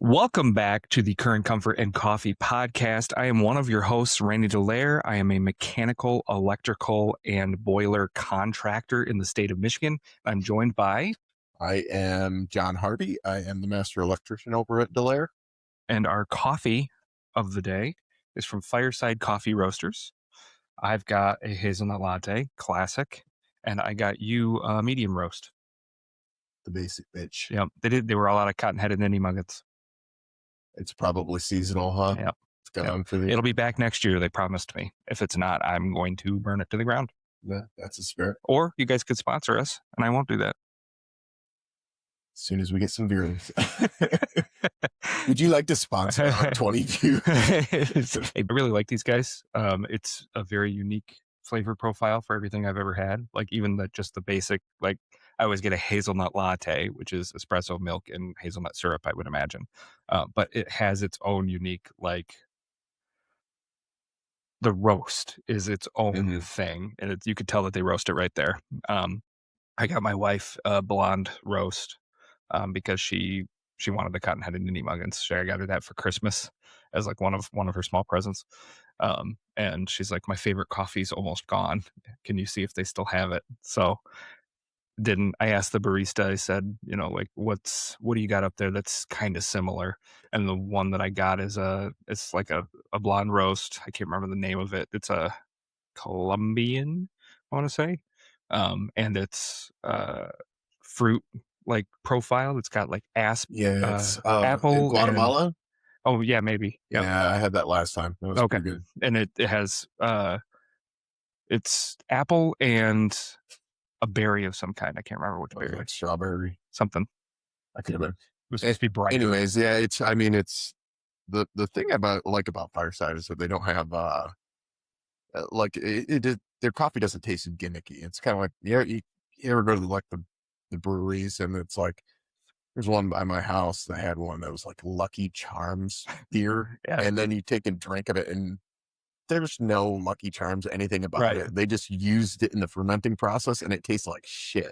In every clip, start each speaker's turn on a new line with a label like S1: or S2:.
S1: Welcome back to the Current Comfort and Coffee podcast. I am one of your hosts, Randy Dallaire. I am a mechanical, electrical, and boiler contractor in the state of Michigan. I'm joined by...
S2: I am John Hardy. I am the master electrician over at Dallaire.
S1: And our coffee of the day is from Fireside Coffee Roasters. I've got a hazelnut latte, classic, and I got you a medium roast.
S2: The basic bitch.
S1: Yep, they were all out of cotton-headed ninny muggets.
S2: It's probably seasonal, huh?
S1: Yep.
S2: It's gone for the...
S1: It'll be back next year, they promised me. If it's not, I'm going to burn it to the ground.
S2: Yeah, that's a spirit.
S1: Or you guys could sponsor us, and I won't do that.
S2: As soon as we get some viewers. Would you like to sponsor 20 views?
S1: I really like these guys. It's a very unique flavor profile for everything I've ever had. Like even just the basic, like I always get a hazelnut latte, which is espresso milk and hazelnut syrup, I would imagine. But it has its own unique, like the roast is its own thing. And you could tell that they roast it right there. I got my wife a blonde roast because she wanted the cotton-headed ninny muggins. So I got her that for Christmas as like one of her small presents. And she's like, my favorite coffee's almost gone. Can you see if they still have it? So I asked the barista, I said, like, what do you got up there that's kind of similar? And the one that I got is it's like a blonde roast. I can't remember the name of it. It's a Colombian, I want to say. And it's fruit like profile. It's got like
S2: it's
S1: apple
S2: in Guatemala.
S1: Oh yeah, maybe. Yep.
S2: Yeah, I had that last time. That was pretty good.
S1: And it has it's apple and a berry of some kind. I can't remember which berry.
S2: Like strawberry.
S1: Something.
S2: I can't remember.
S1: It was supposed to be bright.
S2: Anyways, yeah, it's the thing about Fireside is that they don't have their coffee doesn't taste gimmicky. It's kind of like you ever go to like the breweries and it's like there's one by my house that had one that was like Lucky Charms beer, and then you take a drink of it and there's no Lucky Charms anything about it. They just used it in the fermenting process and it tastes like shit.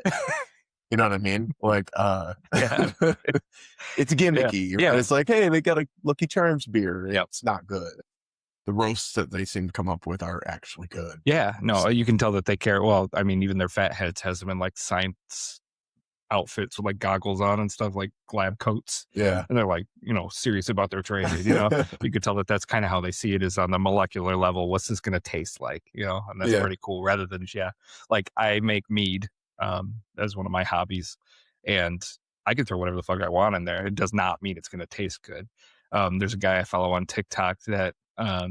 S2: You know what I mean? Like it's gimmicky.
S1: Yeah.
S2: It's like, hey, they got a Lucky Charms beer. It's not good. The roasts that they seem to come up with are actually good.
S1: Yeah, no, you can tell that they care. Well, I mean, even their fat heads has them in like science outfits with like goggles on and stuff, like lab coats.
S2: Yeah.
S1: And they're like, serious about their training, You could tell that that's kind of how they see it, is on the molecular level. What's this going to taste like, and that's pretty cool, rather than, like I make mead as one of my hobbies, and I can throw whatever the fuck I want in there. It does not mean it's going to taste good. There's a guy I follow on TikTok that I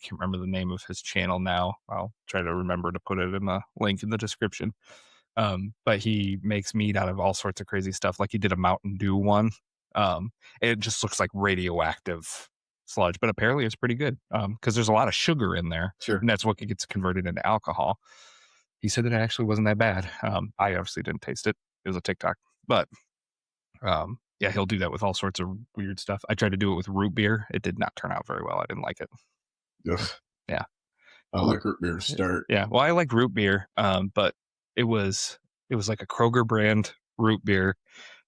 S1: can't remember the name of his channel now. I'll try to remember to put it in the link in the description. But he makes mead out of all sorts of crazy stuff. Like he did a Mountain Dew one. It just looks like radioactive sludge, but apparently it's pretty good. Cause there's a lot of sugar in there.
S2: Sure.
S1: And that's what gets converted into alcohol. He said that it actually wasn't that bad. I obviously didn't taste it. It was a TikTok, but, yeah, he'll do that with all sorts of weird stuff. I tried to do it with root beer. It did not turn out very well. I didn't like it.
S2: Ugh.
S1: Yeah.
S2: I like root beer to start.
S1: Yeah. Well, I like root beer, but it was like a Kroger brand root beer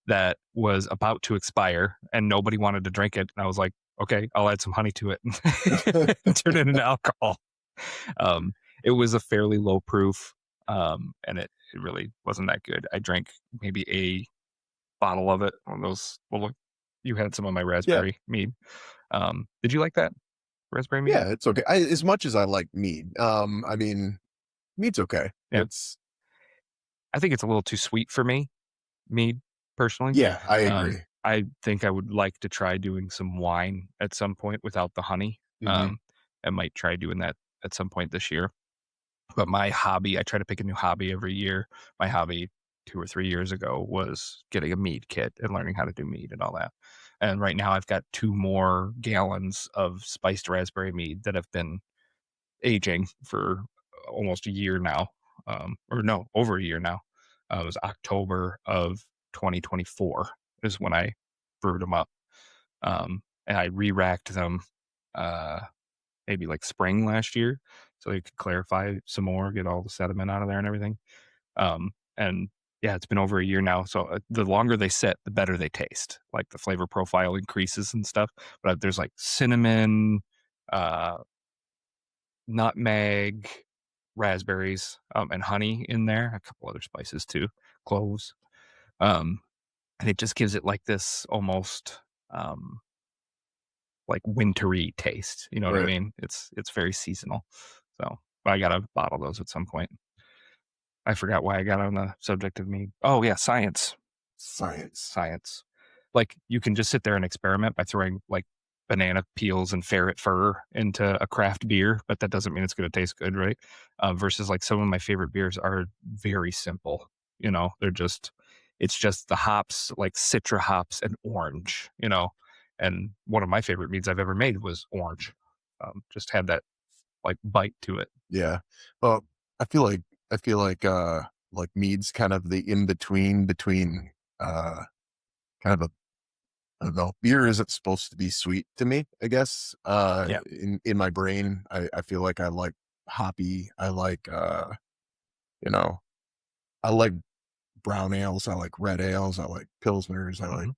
S1: that was about to expire and nobody wanted to drink it. And I was like, okay, I'll add some honey to it and turn it into alcohol. It was a fairly low proof, and it really wasn't that good. I drank maybe a bottle of it. One of those, well, you had some of my raspberry mead. Did you like that raspberry mead?
S2: Yeah, it's okay. As much as I like mead, I mean, mead's okay.
S1: Yeah. I think it's a little too sweet for me, mead, personally.
S2: Yeah, I agree.
S1: I think I would like to try doing some wine at some point without the honey. I might try doing that at some point this year. But my hobby, I try to pick a new hobby every year. My hobby 2 or 3 years ago was getting a mead kit and learning how to do mead and all that. And right now I've got 2 more gallons of spiced raspberry mead that have been aging for almost a year now. Or no, over a year now. It was October of 2024 is when I brewed them up. And I re-racked them maybe like spring last year, so they could clarify some more, get all the sediment out of there and everything. And Yeah, it's been over a year now, so, the longer they sit, the better they taste, like, the flavor profile increases and stuff, but there's, like, cinnamon, uh, nutmeg, raspberries, and honey in there, a couple other spices too, cloves, um, and it just gives it, like, this almost, um, like, wintry taste, you know what I
S2: Right.
S1: mean? It's very seasonal, so, but I gotta bottle those at some point. I forgot why I got on the subject of mead. Oh, yeah, science.
S2: Science.
S1: Science. Like, you can just sit there and experiment by throwing, like, banana peels and ferret fur into a craft beer, but that doesn't mean it's gonna taste good, right? Versus, like, some of my favorite beers are very simple, you know? They're just it's just the hops, like Citra hops and orange, you know? And one of my favorite meads I've ever made was orange. Just had that, like, bite to it.
S2: Yeah. Well, I feel like like mead's kind of the in between kind of a I don't know. Beer isn't supposed to be sweet to me, I guess.
S1: Yeah.
S2: In my brain, I feel like I like hoppy. I like you know, I like brown ales. I like red ales. I like pilsners.
S1: Mhm.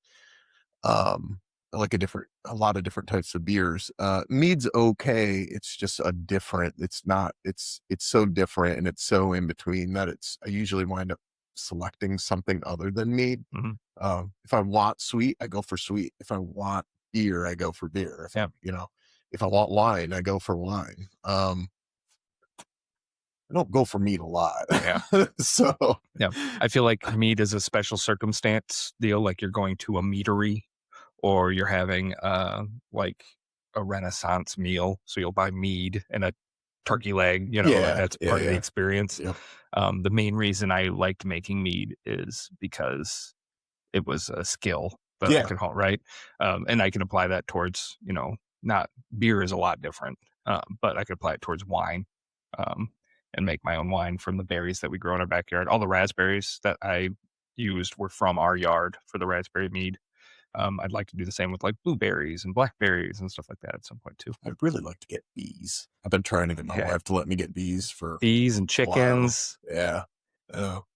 S2: Um I like a lot of different types of beers. Mead's okay. It's just a different. It's not. It's so different and it's so in between that I usually wind up selecting something other than mead.
S1: Mhm.
S2: If I want sweet, I go for sweet. If I want beer, I go for beer.
S1: Yeah.
S2: If I want wine, I go for wine. I don't go for meat a lot.
S1: Yeah.
S2: So
S1: Yeah. I feel like mead is a special circumstance deal, like you're going to a meadery or you're having, like, a Renaissance meal, so you'll buy mead and a turkey leg, you know,
S2: yeah,
S1: that's
S2: yeah,
S1: part of the
S2: yeah,
S1: experience.
S2: yep,
S1: The main reason I liked making mead is because it was a skill that I
S2: yeah.
S1: could hone, right? And I can apply that towards, not beer is a lot different, but I could apply it towards wine, um, and make my own wine from the berries that we grow in our backyard. All the raspberries that I used were from our yard for the raspberry mead. I'd like to do the same with like blueberries and blackberries and stuff like that at some point too.
S2: I'd really like to get bees. I've been trying to get my
S1: Yeah,
S2: wife to let me get bees for
S1: bees and
S2: a while.
S1: chickens.
S2: Yeah. Oh.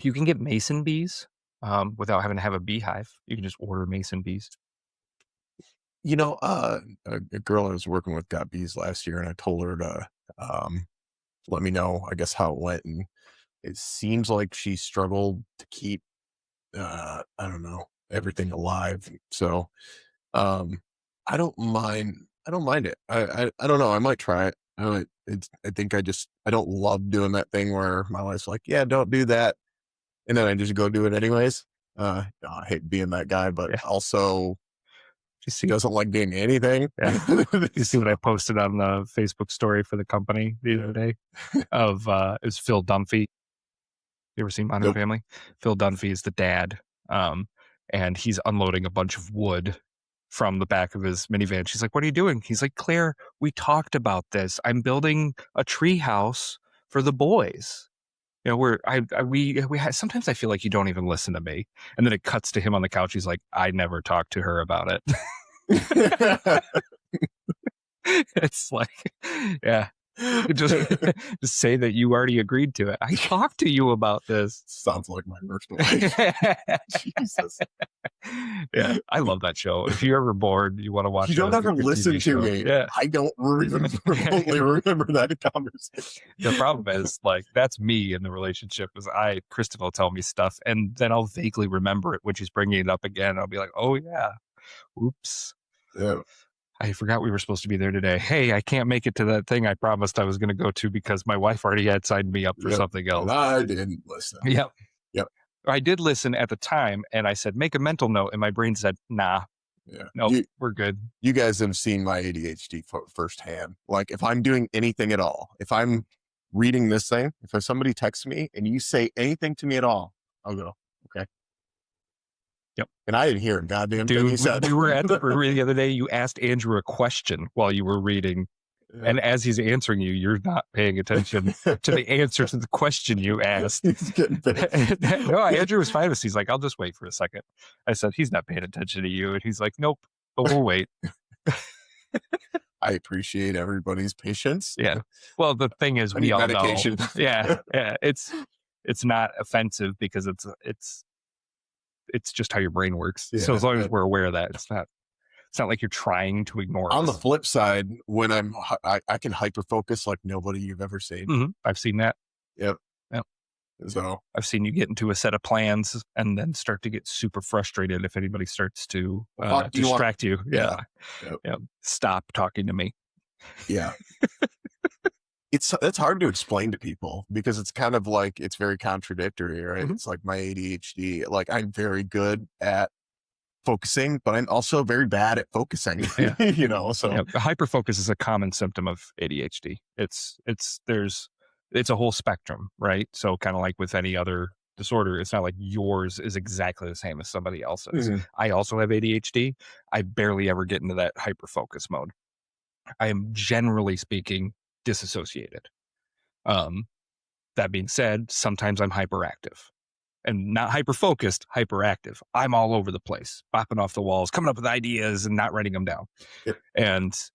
S1: You can get mason bees, without having to have a beehive. You can just order mason bees.
S2: A girl I was working with got bees last year, and I told her to um, let me know, I guess, how it went. And it seems like she struggled to keep, I don't know, everything alive. So um, I don't mind it. I don't know. I might try it. I think I don't love doing that thing where my wife's like, yeah, don't do that. And then I just go do it anyways. I hate being that guy, but
S1: Yeah.
S2: also
S1: You
S2: she
S1: see,
S2: doesn't like doing anything.
S1: yeah. You see what I posted on the Facebook story for the company the other day of, it was Phil Dunphy. You ever seen Modern
S2: Nope.
S1: Family? Phil Dunphy is the dad, um, and he's unloading a bunch of wood from the back of his minivan. She's like, "What are you doing?" He's like, "Claire, we talked about this. I'm building a tree house for the boys." You know, we're I we ha sometimes I feel like you don't even listen to me, and then it cuts to him on the couch. He's like, "I never talked to her about it." It's like, yeah, just just say that you already agreed to it. I talked to you about this.
S2: Sounds like my first wife. Jesus.
S1: Yeah, I love that show. If you're ever bored, you wanna
S2: You
S1: watch
S2: don't ever
S1: a
S2: listen
S1: TV
S2: to
S1: show.
S2: me.
S1: Yeah.
S2: I don't remotely remember that conversation.
S1: The problem is, like, that's me in the relationship is Kristen will tell me stuff, and then I'll vaguely remember it when she's bringing it up again. I'll be like, "Oh, yeah. Oops.
S2: Yeah,
S1: I forgot we were supposed to be there today. Hey, I can't make it to that thing I promised I was gonna go to because my wife already had signed me up for
S2: yep.
S1: something
S2: And
S1: else."
S2: I didn't listen.
S1: Yep.
S2: Yep.
S1: I did listen at the time, and I said, "Make a mental note," and my brain said, "Nah,
S2: Yeah.
S1: nope, we're good."
S2: You guys have seen my ADHD firsthand. Like if I'm doing anything at all, if I'm reading this thing, if somebody texts me and you say anything to me at all, I'll go, okay.
S1: Yep.
S2: And I didn't hear a goddamn thing he
S1: Dude,
S2: said.
S1: we were at the brewery the other day, you asked Andrew a question while you were reading,
S2: Yeah.
S1: and as he's answering you, you're not paying attention to the answer to the question you asked.
S2: He's getting pissed.
S1: No, Andrew was fine with us. He's like, "I'll just wait for a second." I said, "He's not paying attention to you," and he's like, "Nope, but we'll wait."
S2: I appreciate everybody's patience.
S1: Yeah. Well, the thing is,
S2: I
S1: we
S2: need
S1: all
S2: medication.
S1: know. Yeah, yeah. it's not offensive because it's just how your brain works. So
S2: Yeah.
S1: as long as we're aware of that, it's not like you're trying to ignore
S2: On the
S1: us.
S2: flip side, when I can hyper focus like nobody you've ever seen.
S1: I've seen that.
S2: Yep.
S1: Yep.
S2: So
S1: I've seen you get into a set of plans and then start to get super frustrated if anybody starts to
S2: fuck, do you want?
S1: distract you. Yeah.
S2: Yep.
S1: Yeah. Stop talking to me.
S2: Yeah. It's hard to explain to people because it's kind of like, it's very contradictory, right?
S1: Mhm.
S2: It's like my ADHD, like I'm very good at focusing, but I'm also very bad at focusing,
S1: Yeah.
S2: you know? So
S1: Yeah, hyperfocus is a common symptom of ADHD. It's a whole spectrum, right? So kind of like with any other disorder, it's not like yours is exactly the same as somebody else's.
S2: Mhm.
S1: I also have ADHD. I barely ever get into that hyperfocus mode. I am generally speaking disassociated. Um, that being said, sometimes I'm hyperactive. And not hyper focused, hyperactive. I'm all over the place, bopping off the walls, coming up with ideas and not writing them down.
S2: Yep.
S1: And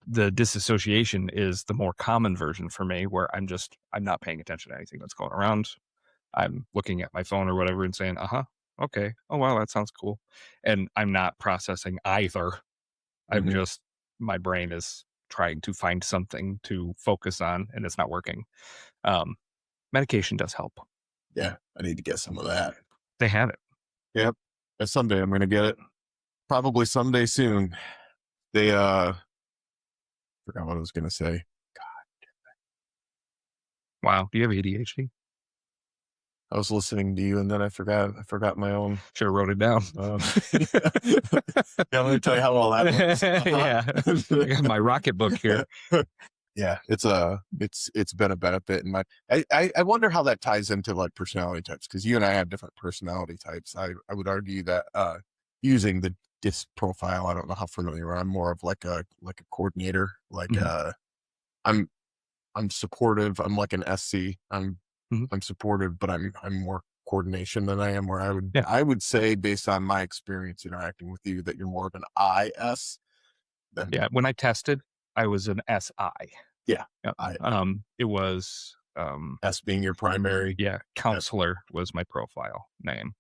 S1: the disassociation is the more common version for me, where I'm not paying attention to anything that's going around. I'm looking at my phone or whatever and saying, okay. Oh, wow, that sounds cool. And I'm not processing either. I'm
S2: Mhm.
S1: just, my brain is trying to find something to focus on and it's not working. Medication does help.
S2: Yeah, I need to get some of that.
S1: They have it.
S2: Yep. And someday I'm going to get it. Probably someday soon. They, forgot what I was going to say.
S1: Wow. Do you have ADHD?
S2: I was listening to you and then I forgot my own.
S1: Should have wrote it down.
S2: Yeah, let me tell you how well that works.
S1: Yeah. I got my rocket book here.
S2: Yeah, it's been a benefit in my, I wonder how that ties into like personality types, because you and I have different personality types. I would argue that using the DISC profile, I don't know how familiar I'm more of like a coordinator. Like
S1: Mhm.
S2: I'm supportive. I'm like an SC.
S1: Mhm.
S2: I'm supportive, but I'm more coordination than I am, where
S1: Yeah.
S2: I would say, based on my experience interacting with you, that you're more of an IS than.
S1: Yeah. When I tested, I was an SI.
S2: Yeah.
S1: Yep.
S2: I
S1: It was
S2: S being your primary.
S1: yeah, counselor was my profile name.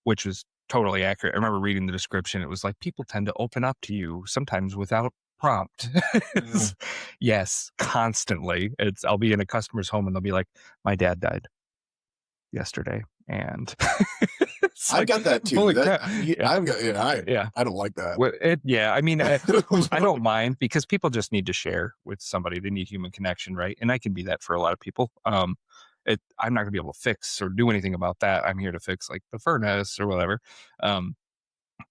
S1: Which is totally accurate. I remember reading the description. It was like people tend to open up to you sometimes without prompt.
S2: Mhm.
S1: Yes, constantly. I'll be in a customer's home and they'll be like, my dad died yesterday. And it's
S2: I
S1: like,
S2: got that too.
S1: holy
S2: That
S1: crap.
S2: yeah,
S1: Yeah.
S2: I've got, yeah,
S1: Yeah.
S2: I don't like that.
S1: Well, yeah, I mean, I don't mind because people just need to share with somebody. They need human connection, right? And I can be that for a lot of people. I'm not gonna be able to fix or do anything about that. I'm here to fix like the furnace or whatever. Um,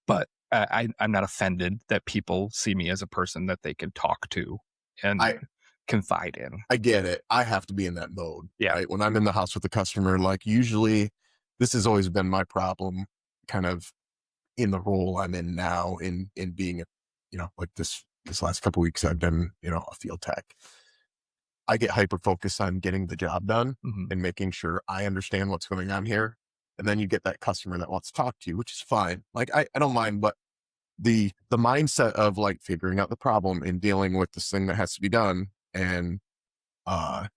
S1: but I'm not offended that people see me as a person that they can talk to and
S2: I
S1: confide in.
S2: I get it. I have to be in that mode.
S1: Yeah.
S2: Right? When I'm in the house with the customer, like usually this has always been my problem, kind of in the role I'm in now, in being a, like this last couple of weeks I've been, a field tech. I get hyper focused on getting the job done
S1: Mhm.
S2: and making sure I understand what's going on here. And then you get that customer that wants to talk to you, which is fine. Like I don't mind, but the mindset of like figuring out the problem and dealing with this thing that has to be done, and uh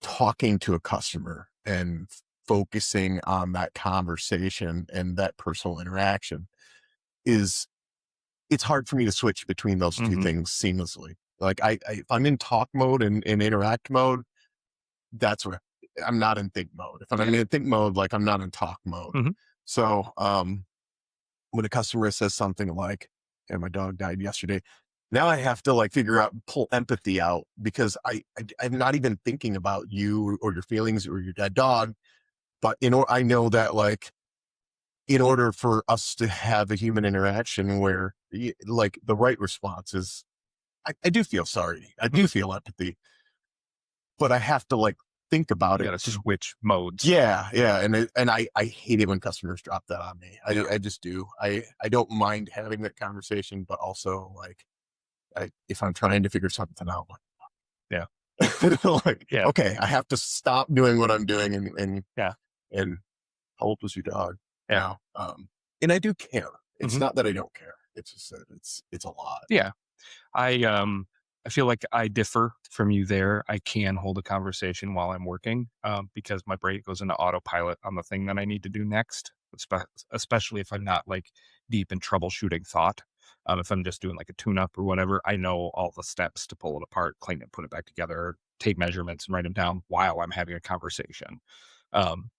S2: talking to a customer and focusing on that conversation and that personal interaction, is it's hard for me to switch between those two
S1: Mhm.
S2: things seamlessly. Like if I'm in talk mode and interact mode, that's what I'm not in think mode. If I'm in think mode, like I'm not in talk mode.
S1: Mhm.
S2: So when a customer says something like, "Yeah, my dog died yesterday," now I have to like figure out, pull empathy out, because I'm not even thinking about you or your feelings or your dead dog. But I know that like in order for us to have a human interaction where like the right response is, I do feel sorry, I do feel empathy, but I have to like think about
S1: You
S2: it
S1: gotta
S2: to.
S1: switch modes.
S2: Yeah, yeah, and I hate it when customers drop that on me.
S1: Yeah.
S2: I just do. I don't mind having that conversation, but also like if I'm trying to figure something out,
S1: Yeah.
S2: like
S1: Yeah.
S2: okay, I have to stop doing what I'm doing,
S1: Yeah.
S2: and how old was your dog
S1: Yeah.
S2: now? And I do care. It's
S1: Mhm.
S2: not that I don't care. It's just that it's a lot.
S1: Yeah. I I feel like I differ from you there. I can hold a conversation while I'm working, because my brain goes into autopilot on the thing that I need to do next, especially if I'm not like deep in troubleshooting thought. If I'm just doing like a tune up or whatever, I know all the steps to pull it apart, clean it, put it back together, take measurements and write them down while I'm having a conversation. Um,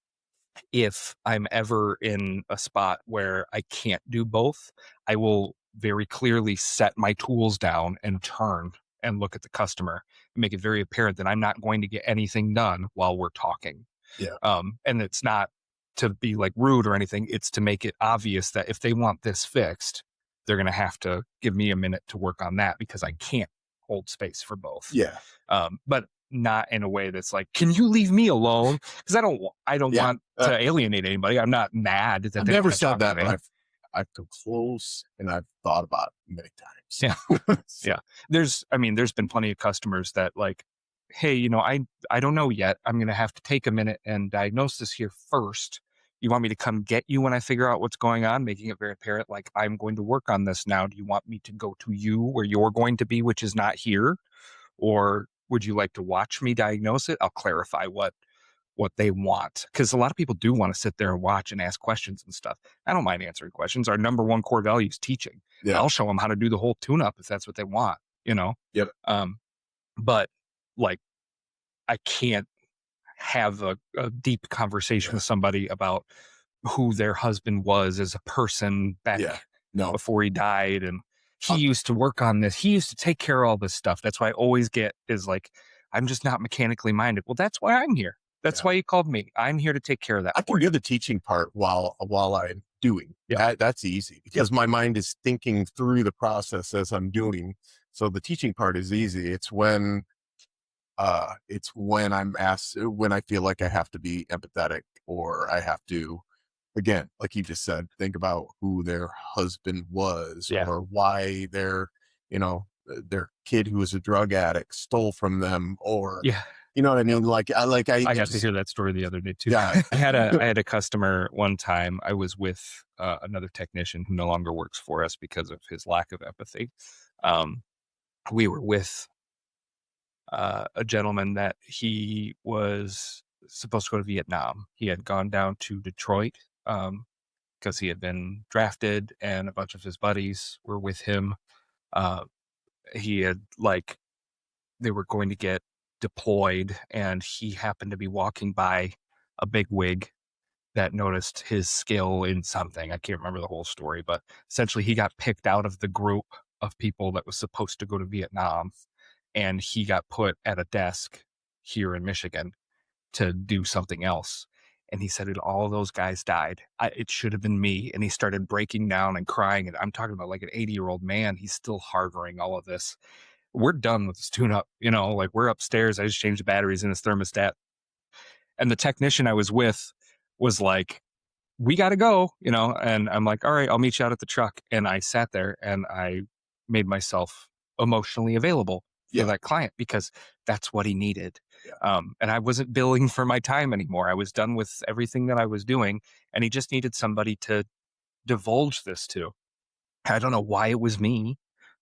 S1: if I'm ever in a spot where I can't do both, I will very clearly set my tools down and turn and look at the customer and make it very apparent that I'm not going to get anything done while we're talking.
S2: Yeah.
S1: And it's not to be like rude or anything. It's to make it obvious that if they want this fixed, they're going to have to give me a minute to work on that because I can't hold space for both.
S2: Yeah.
S1: But not in a way that's like, can you leave me alone? Because I don't
S2: Yeah.
S1: want to alienate anybody. I'm not mad that
S2: I've
S1: they
S2: never
S1: want to
S2: said
S1: talk to
S2: that,
S1: me.
S2: but I've come close and I've thought about it many times.
S1: Yeah.
S2: So,
S1: Yeah. There's been plenty of customers that like, hey, I don't know yet. I'm going to have to take a minute and diagnose this here first. You want me to come get you when I figure out what's going on, making it very apparent, like I'm going to work on this now. Do you want me to go to you where you're going to be, which is not here? Or would you like to watch me diagnose it? I'll clarify what they want. Because a lot of people do want to sit there and watch and ask questions and stuff. I don't mind answering questions. Our number one core value is teaching.
S2: Yeah.
S1: I'll show them how to do the whole tune up if that's what they want,
S2: Yep.
S1: But like, I can't have a deep conversation with somebody about who their husband was as a person back
S2: No.
S1: before he died. And he
S2: Um,
S1: used to work on this. He used to take care of all this stuff. That's why I always get is like, I'm just not mechanically minded. Well, that's why I'm here. That's why you called me. I'm here to take care of that
S2: I
S1: for
S2: can do
S1: you.
S2: the teaching part while I'm doing.
S1: Yeah.
S2: That's easy because my mind is thinking through the process as I'm doing. So the teaching part is easy. It's when I'm asked, when I feel like I have to be empathetic or I have to, again, like you just said, think about who their husband was
S1: Yeah.
S2: or why their kid who was a drug addict stole from them, or
S1: Yeah.
S2: you know what I mean?
S1: I got to hear that story the other day too.
S2: Yeah.
S1: I had a customer one time. I was with another technician who no longer works for us because of his lack of empathy. We were with a gentleman that he was supposed to go to Vietnam. He had gone down to Detroit because he had been drafted, and a bunch of his buddies were with him. He had they were going to get deployed, and he happened to be walking by a big wig that noticed his skill in something. I can't remember the whole story, but essentially he got picked out of the group of people that was supposed to go to Vietnam, and he got put at a desk here in Michigan to do something else. And he said, all of those guys died. It should have been me. And he started breaking down and crying. And I'm talking about like an 80-year-old man. He's still harboring all of this. We're done with this tune up, like we're upstairs. I just changed the batteries in his thermostat. And the technician I was with was like, we got to go, and I'm like, all right, I'll meet you out at the truck. And I sat there and I made myself emotionally available for that client because that's what he needed. And I wasn't billing for my time anymore. I was done with everything that I was doing, and he just needed somebody to divulge this to. I don't know why it was me,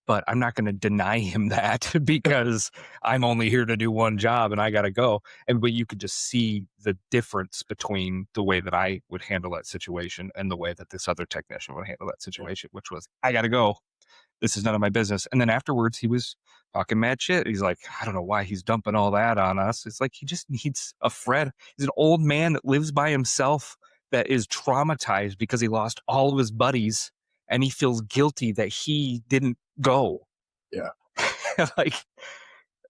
S1: but I'm not going to deny him that because I'm only here to do one job and I got to go. But you could just see the difference between the way that I would handle that situation and the way that this other technician would handle that situation, which was, I got to go. This is none of my business. And then afterwards, he was talking mad shit. He's like, I don't know why he's dumping all that on us. It's like he just needs a friend. He's an old man that lives by himself that is traumatized because he lost all of his buddies, and he feels guilty that he didn't go.
S2: Yeah.
S1: Like,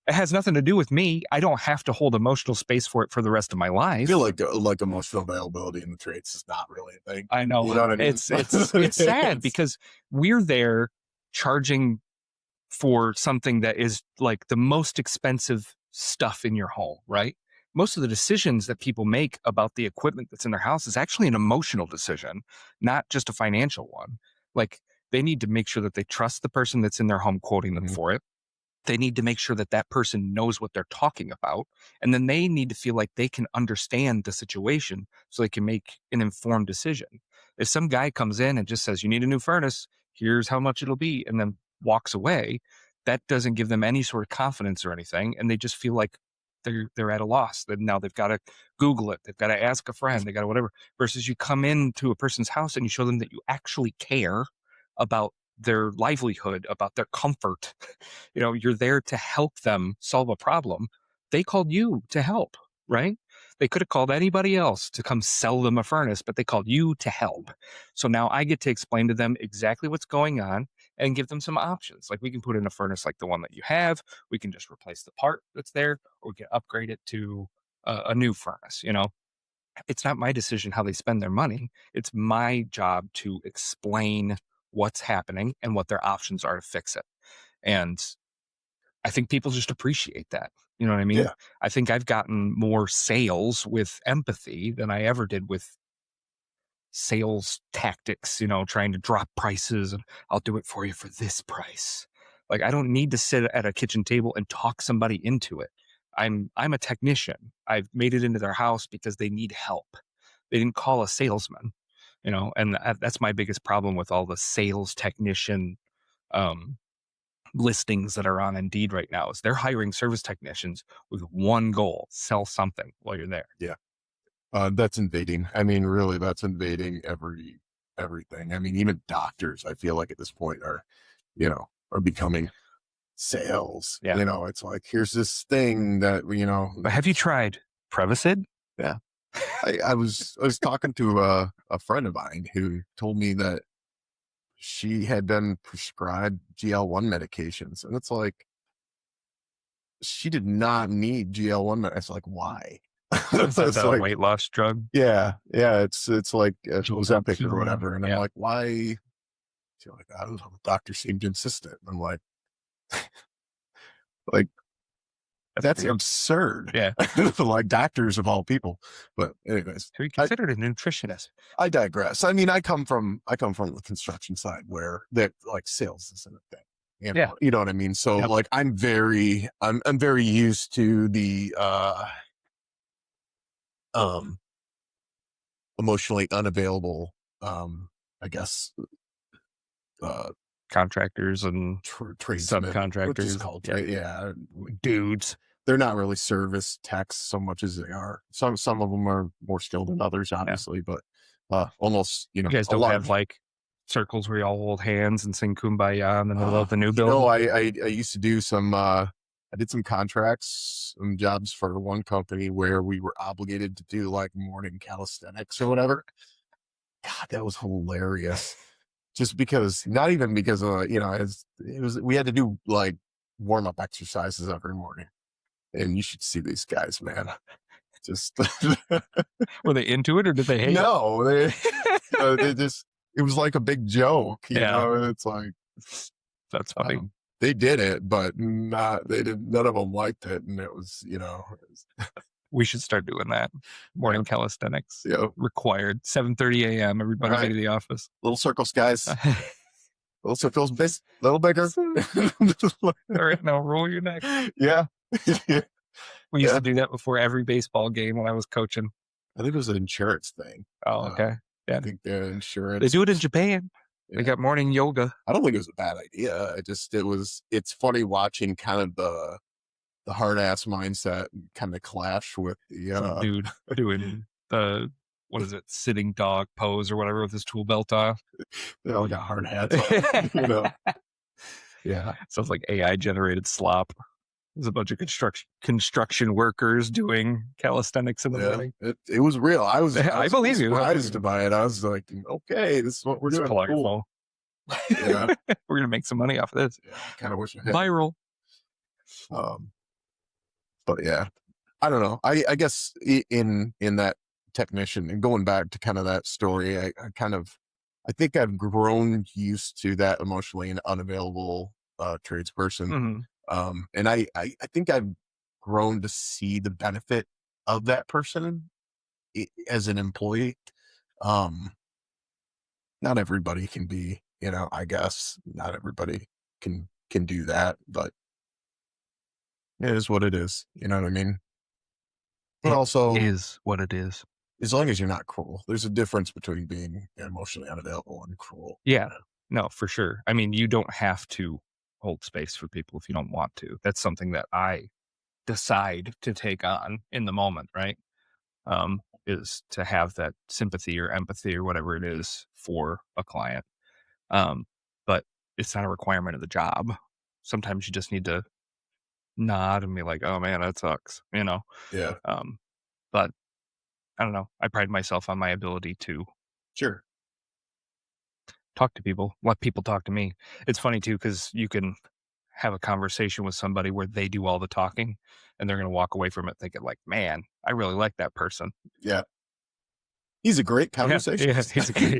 S1: it has nothing to do with me. I don't have to hold emotional space for it for the rest of my life.
S2: I feel like emotional availability in the trades is not really a thing.
S1: I know.
S2: You know what I mean?
S1: It's sad because we're there charging for something that is like the most expensive stuff in your home, right? Most of the decisions that people make about the equipment that's in their house is actually an emotional decision, not just a financial one. Like, they need to make sure that they trust the person that's in their home quoting them for it. They need to make sure that that person knows what they're talking about. And then they need to feel like they can understand the situation so they can make an informed decision. If some guy comes in and just says, you need a new furnace, here's how much it'll be, and then walks away, that doesn't give them any sort of confidence or anything, and they just feel like they're at a loss. That now they've got to Google it, they've got to ask a friend, they got to whatever. Versus you come into a person's house and you show them that you actually care about their livelihood, about their comfort. You're there to help them solve a problem. They called you to help, right? They could have called anybody else to come sell them a furnace, but they called you to help. So now I get to explain to them exactly what's going on and give them some options. Like, we can put in a furnace like the one that you have. We can just replace the part that's there, or we can upgrade it to a new furnace. It's not my decision how they spend their money. It's my job to explain what's happening and what their options are to fix it. And I think people just appreciate that. You know what I mean?
S2: Yeah.
S1: I think I've gotten more sales with empathy than I ever did with sales tactics, trying to drop prices and I'll do it for you for this price. Like, I don't need to sit at a kitchen table and talk somebody into it. I'm a technician. I've made it into their house because they need help. They didn't call a salesman, and that's my biggest problem with all the sales technician um, listings that are on Indeed right now is they're hiring service technicians with one goal: sell something while you're there.
S2: Yeah. That's invading. I mean, really, that's invading everything. I mean, even doctors, I feel like at this point are becoming sales.
S1: Yeah.
S2: It's like, here's this thing that,
S1: But have you tried Prevacid?
S2: Yeah. I was talking to a friend of mine who told me that she had been prescribed GL1 medications, and it's like, she did not need GL1. It's like, why?
S1: It's a weight loss drug.
S2: Yeah. It's like Ozempic or whatever. And I'm like, why? She's like, I don't know. The doctor seemed insistent. I'm like, that's absurd.
S1: Yeah.
S2: Like, doctors of all people. But anyways,
S1: have you considered a nutritionist?
S2: I digress. I mean, I come from the construction side where that, like, sales isn't a thing.
S1: Yeah.
S2: You know what I mean? So like, I'm very used to the emotionally unavailable, I guess,
S1: contractors and subcontractors,
S2: which is called, yeah,
S1: dudes.
S2: They're not really service techs so much as they are. Some of them are more skilled than others, obviously, but almost,
S1: you guys don't have like circles where you all hold hands and sing Kumbaya in the middle of the new building.
S2: I used to do some. I did some contracts, some jobs for one company where we were obligated to do like morning calisthenics or whatever. God, that was hilarious. Just because, not even because we had to do like warm up exercises every morning, and you should see these guys, man. Just
S1: were they into it or did they hate
S2: no, it? They just, it was like a big joke, you know. It's like,
S1: that's funny.
S2: They did it, but none of them liked it, and it was,
S1: we should start doing that. Morning calisthenics.
S2: Yeah.
S1: Required. 7:30 a.m. Everybody right. Get to the office.
S2: Little circles, guys. Little circles, little bigger.
S1: All right, now roll your neck.
S2: Yeah.
S1: We used to do that before every baseball game when I was coaching.
S2: I think it was an insurance thing.
S1: Oh, okay.
S2: I think the insurance.
S1: They do it in Japan. Yeah. They got morning yoga.
S2: I don't think it was a bad idea. It's funny watching kind of the hard ass mindset kind of clash with the
S1: dude doing the, what is it, sitting dog pose or whatever with his tool belt off.
S2: They all got hard hats on, Yeah.
S1: Sounds like AI generated slop. There's a bunch of construction workers doing calisthenics in the morning.
S2: It was real.
S1: I believe you.
S2: Surprised to buy it. I was like, okay, this is what we're doing. Cool.
S1: Yeah. We're gonna make some money off of this.
S2: Yeah, kind of wish I had.
S1: Viral.
S2: But yeah, I don't know. I guess in that technician, and going back to kind of that story, I think I've grown used to that emotionally unavailable tradesperson.
S1: Mm-hmm.
S2: And I think I've grown to see the benefit of that person as an employee. Not everybody can be, I guess not everybody can do that, but it is what it is. You know what I mean? But also
S1: is what it is.
S2: As long as you're not cruel. There's a difference between being emotionally unavailable and cruel.
S1: Yeah, no, for sure. I mean, you don't have to hold space for people if you don't want to. That's something that I decide to take on in the moment, right? Is to have that sympathy or empathy or whatever it is for a client. Um, but it's not a requirement of the job. Sometimes you just need to nod and be like, "Oh man, that sucks," you know.
S2: Yeah.
S1: Um, but I don't know. I pride myself on my ability to
S2: Sure.
S1: talk to people, let people talk to me. It's funny too because you can have a conversation with somebody where they do all the talking, and they're going to walk away from it thinking like, "Man, I really like that person."
S2: Yeah. He's a great
S1: Yeah, yeah,
S2: conversationalist.
S1: he's a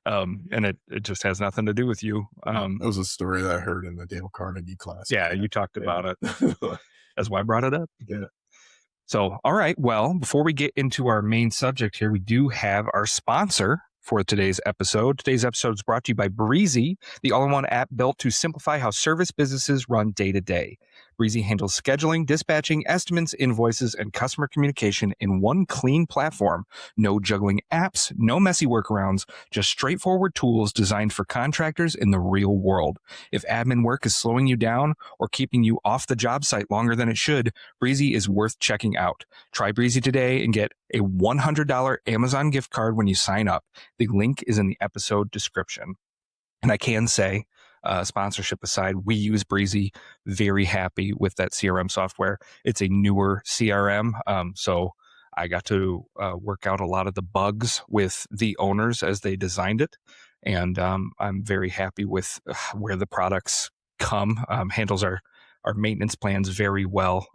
S1: yeah. And it just has nothing to do with you.
S2: That was a story that I heard in the Dale Carnegie class.
S1: Yeah, you talked about it.
S2: Yeah.
S1: That's why I brought it up.
S2: Yeah.
S1: So, all right. Well, before we get into our main subject here, we do have our sponsor for today's episode. Today's episode is brought to you by Breezy, the all-in-one app built to simplify how service businesses run day to day. Breezy handles scheduling, dispatching, estimates, invoices, and customer communication in one clean platform. No juggling apps, no messy workarounds, just straightforward tools designed for contractors in the real world. If admin work is slowing you down or keeping you off the job site longer than it should, Breezy is worth checking out. Try Breezy today and get a $100 Amazon gift card when you sign up. The link is in the episode description. And I can say, sponsorship aside, we use Breezy. Very happy with that CRM software. It's a newer CRM. So I got to work out a lot of the bugs with the owners as they designed it. And I'm very happy with where the products come. Handles our maintenance plans very well.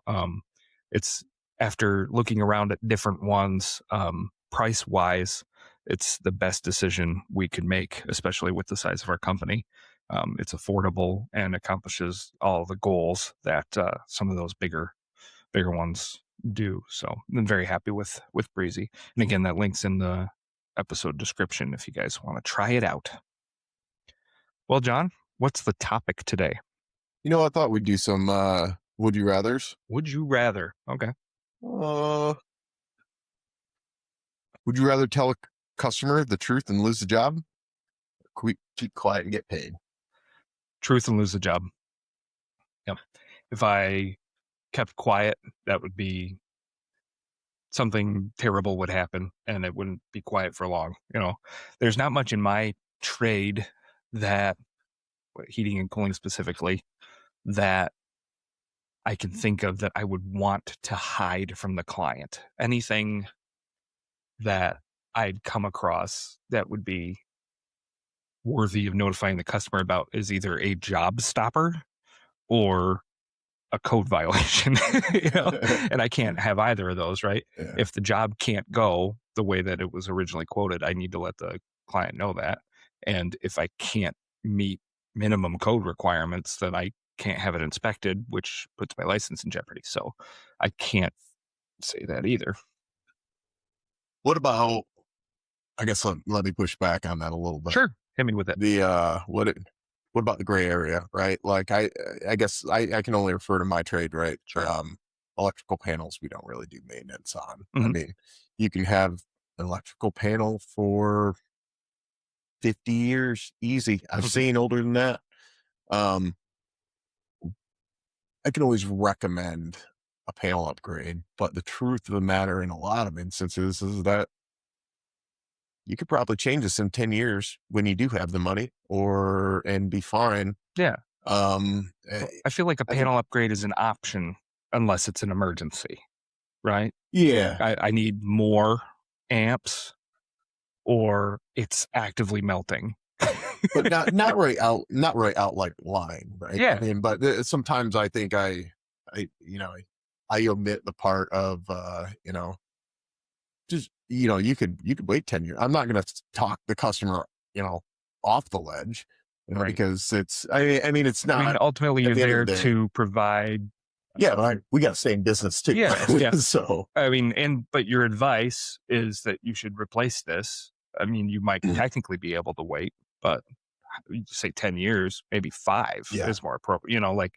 S1: It's after looking around at different ones, price wise, it's the best decision we could make, especially with the size of our company. It's affordable and accomplishes all the goals that some of those bigger ones do. So I'm very happy with Breezy. And again, that link's in the episode description if you guys want to try it out. Well, John, what's the topic today?
S2: I thought we'd do some would you rathers.
S1: Would you rather? Okay.
S2: Uh, would you rather tell a customer the truth and lose the job? Keep quiet and get paid.
S1: Truth and lose the job. Yep. If I kept quiet, that would be something terrible would happen and it wouldn't be quiet for long. There's not much in my trade that heating and cooling specifically that I can think of that I would want to hide from the client. Anything that I'd come across that would be worthy of notifying the customer about is either a job stopper or a code violation, and I can't have either of those, right?
S2: Yeah.
S1: If the job can't go the way that it was originally quoted, I need to let the client know that. And if I can't meet minimum code requirements, then I can't have it inspected, which puts my license in jeopardy. So I can't say that either.
S2: What about, I guess let me push back on that a little bit.
S1: Sure. Hit me with it.
S2: What about the gray area, right? Like I guess I can only refer to my trade, right?
S1: Sure.
S2: Electrical panels we don't really do maintenance on. I
S1: Mhm.
S2: mean, you can have an electrical panel for 50 years easy. I've seen older than that. I can always recommend a panel upgrade, but the truth of the matter in a lot of instances is that you could probably change this in 10 years when you do have the money and be fine.
S1: Yeah.
S2: Um,
S1: I feel like a
S2: I think-
S1: panel upgrade is an option unless it's an emergency, right?
S2: yeah,
S1: I need more amps or it's actively melting.
S2: but not right out like lying, right?
S1: Yeah.
S2: I mean, but sometimes I think I omit the part of just you could wait 10 years. I'm not going to talk the customer off the ledge,
S1: Right.
S2: because it's I mean it's not.
S1: I mean, ultimately,
S2: at
S1: you're
S2: the end
S1: there
S2: of the day.
S1: to provide.
S2: Yeah, right. We got to stay in business too.
S1: Yeah, yeah.
S2: So
S1: I mean, but your advice is that you should replace this. I mean, you might technically be able to wait, but you say 10 years, maybe 5
S2: Yeah.
S1: is more appropriate. Like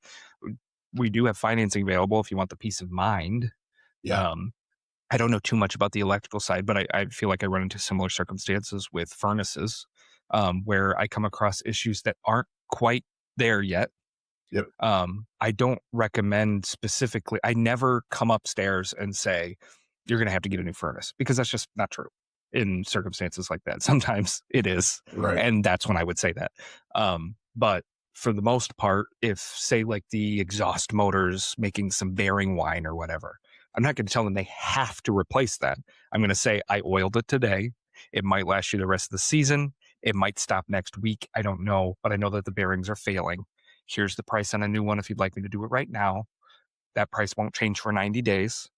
S1: we do have financing available if you want the peace of mind.
S2: Yeah.
S1: I don't know too much about the electrical side, but I feel like I run into similar circumstances with furnaces, where I come across issues that aren't quite there yet.
S2: Yep.
S1: I don't recommend specifically. I never come upstairs and say, you're going to have to get a new furnace because that's just not true in circumstances like that. Sometimes it is.
S2: Right.
S1: And that's when I would say that. But for the most part, if say like the exhaust motor's making some bearing whine or whatever, I'm not going to tell them they have to replace that. I'm going to say, I oiled it today. It might last you the rest of the season. It might stop next week. I don't know, but I know that the bearings are failing. Here's the price on a new one if you'd like me to do it right now. That price won't change for 90 days.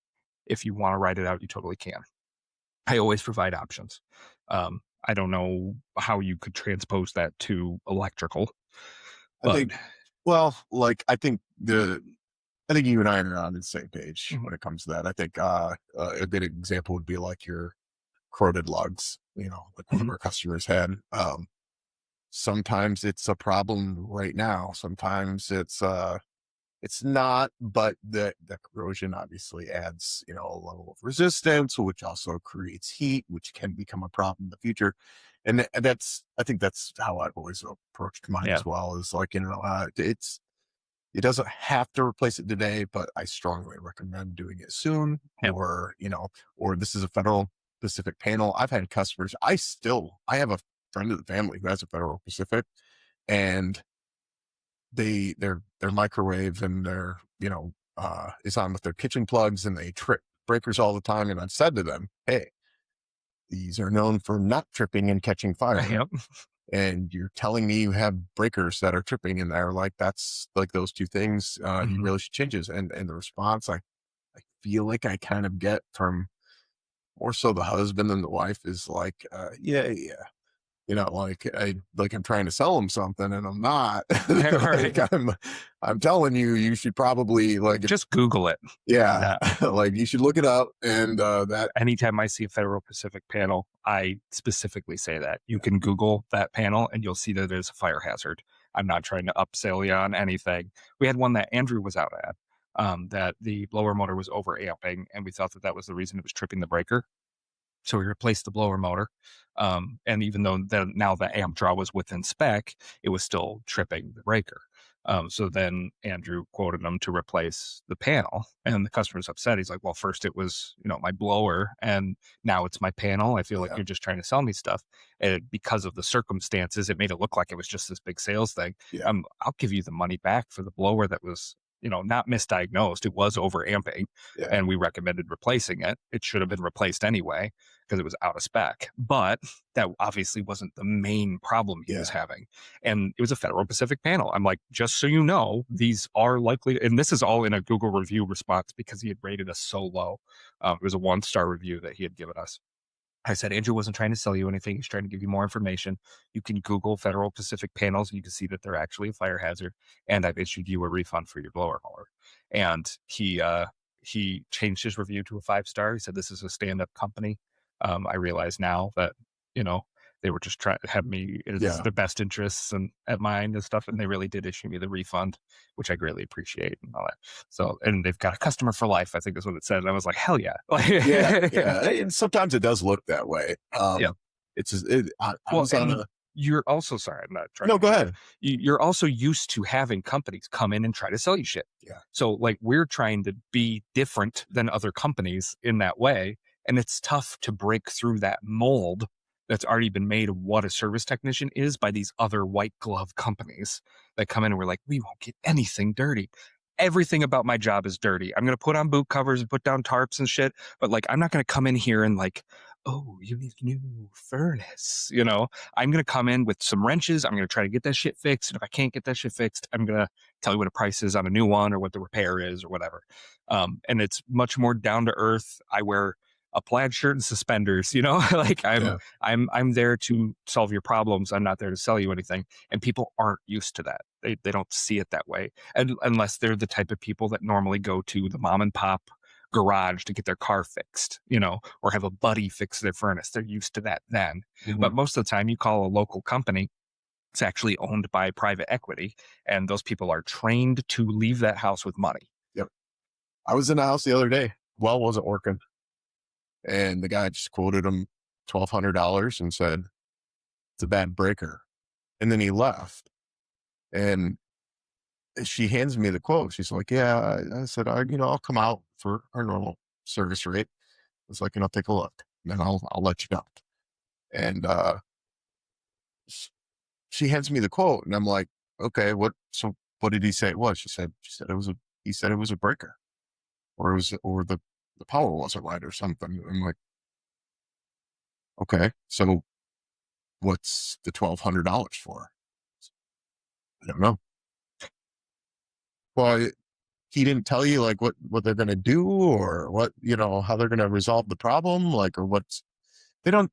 S1: If you want to write it out, you totally can. I always provide options. I don't know how you could transpose that to electrical,
S2: I
S1: but
S2: think, well, like, I think you and I are on the same page
S1: Mhm.
S2: when it comes to that. I think, a good example would be like your corroded lugs, like one of
S1: Mhm.
S2: our customers had. Sometimes it's a problem right now. Sometimes it's not, but the corrosion obviously adds, a level of resistance, which also creates heat, which can become a problem in the future. And I think that's how I've always approached mine
S1: Yeah.
S2: as well, is like, it doesn't have to replace it today, but I strongly recommend doing it soon,
S1: Yep.
S2: or this is a Federal Pacific panel. I've had customers, I have a friend of the family who has a Federal Pacific, and their microwave and their, is on with their kitchen plugs, and they trip breakers all the time. And I've said to them, hey, these are known for not tripping and catching fire.
S1: Yep.
S2: And you're telling me you have breakers that are tripping in there. Like, that's like those two things, you
S1: Mhm.
S2: really should change this. And the response I feel like I kind of get from more so the husband than the wife is like, yeah, yeah. I'm trying to sell them something and I'm not.
S1: Right.
S2: Like, I'm telling you, you should probably, like,
S1: Just Google it.
S2: yeah,
S1: Yeah.
S2: like, you should look it up. And that,
S1: Anytime I see a Federal Pacific panel, I specifically say that. You
S2: yeah,
S1: can Google that panel and you'll see that there's a fire hazard. I'm not trying to upsell you on anything. We had one that Andrew was out at, that the blower motor was overamping, and we thought that that was the reason it was tripping the breaker. So we replaced the blower motor. And even though now the amp draw was within spec, it was still tripping the breaker. So then Andrew quoted him to replace the panel, and the customer's upset. He's like, well, first it was, my blower, and now it's my panel. I feel like
S2: yeah,
S1: you're just trying to sell me stuff. And because of the circumstances, it made it look like it was just this big sales thing.
S2: yeah,
S1: I'll give you the money back for the blower that was, not misdiagnosed. It was overamping,
S2: yeah,
S1: and we recommended replacing it. It should have been replaced anyway because it was out of spec. But that obviously wasn't the main problem he was
S2: yeah,
S1: having. And it was a Federal Pacific panel. I'm like, just so you know, these are likely, and this is all in a Google review response because he had rated us so low. It was a 1-star review that he had given us. I said, Andrew wasn't trying to sell you anything. He's trying to give you more information. You can Google Federal Pacific panels and you can see that they're actually a fire hazard. And I've issued you a refund for your blower mower. And he changed his review to a 5-star. He said, this is a stand-up company. I realize now that, you know, they were just trying to have me as
S2: yeah,
S1: the best interests and at mine and stuff. And they really did issue me the refund, which I greatly appreciate and all that. So, and they've got a customer for life, I think is what it said. And I was like, hell yeah.
S2: yeah, yeah. And sometimes it does look that way.
S1: Yeah.
S2: I
S1: Well,
S2: was on
S1: and
S2: a,
S1: you're also sorry, I'm not trying to
S2: no, go
S1: interrupt.
S2: ahead.
S1: You're also used to having companies come in and try to sell you shit.
S2: Yeah,
S1: So, like, we're trying to be different than other companies in that way, and it's tough to break through that mold that's already been made of what a service technician is by these other white glove companies that come in and we're like, "We won't get anything dirty." Everything about my job is dirty. I'm gonna put on boot covers and put down tarps and shit, but, like, I'm not gonna come in here and, like, "Oh, you need a new furnace," you know? I'm going to come in with some wrenches. I'm going to try to get that shit fixed. And if I can't get that shit fixed, I'm going to tell you what a price is on a new one or what the repair is or whatever. And it's much more down to earth. I wear a plaid shirt and suspenders, like
S2: yeah,
S1: I'm there to solve your problems. I'm not there to sell you anything. And people aren't used to that. They don't see it that way. And unless they're the type of people that normally go to the mom and pop garage to get their car fixed, or have a buddy fix their furnace. They're used to that then.
S2: mhm,
S1: But most of the time, you call a local company, it's actually owned by private equity, and those people are trained to leave that house with money.
S2: yep. I was in the house the other day. Well, wasn't working, and the guy just quoted him $1,200 and said it's a bad breaker, and then he left. And she hands me the quote. She's like, yeah, I said, I'll come out for our normal service rate. It's like, take a look, and then I'll let you know. And she hands me the quote, and I'm like, okay, what did he say it was? She said he said it was a breaker, or the power wasn't right or something. I'm like, okay, so what's the $1,200 for? I don't know. Well, he didn't tell you like what they're going to do, or what, how they're going to resolve the problem, like, or they don't,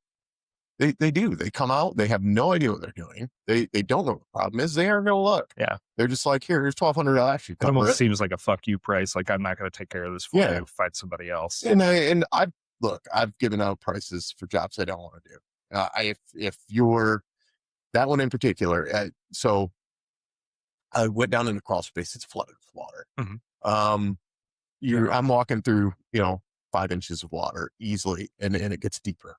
S2: they do, they come out, they have no idea what they're doing. They don't know what the problem is. They aren't going to look.
S1: Yeah.
S2: They're just like, here's $1,200.
S1: It almost seems like a fuck you price. Like, I'm not going to take care of this for you. Find somebody else.
S2: And I've given out prices for jobs I don't want to do. If you're that one in particular, so I went down in the crawl space. It's flooded with water. I'm walking through, 5 inches of water easily, and it gets deeper.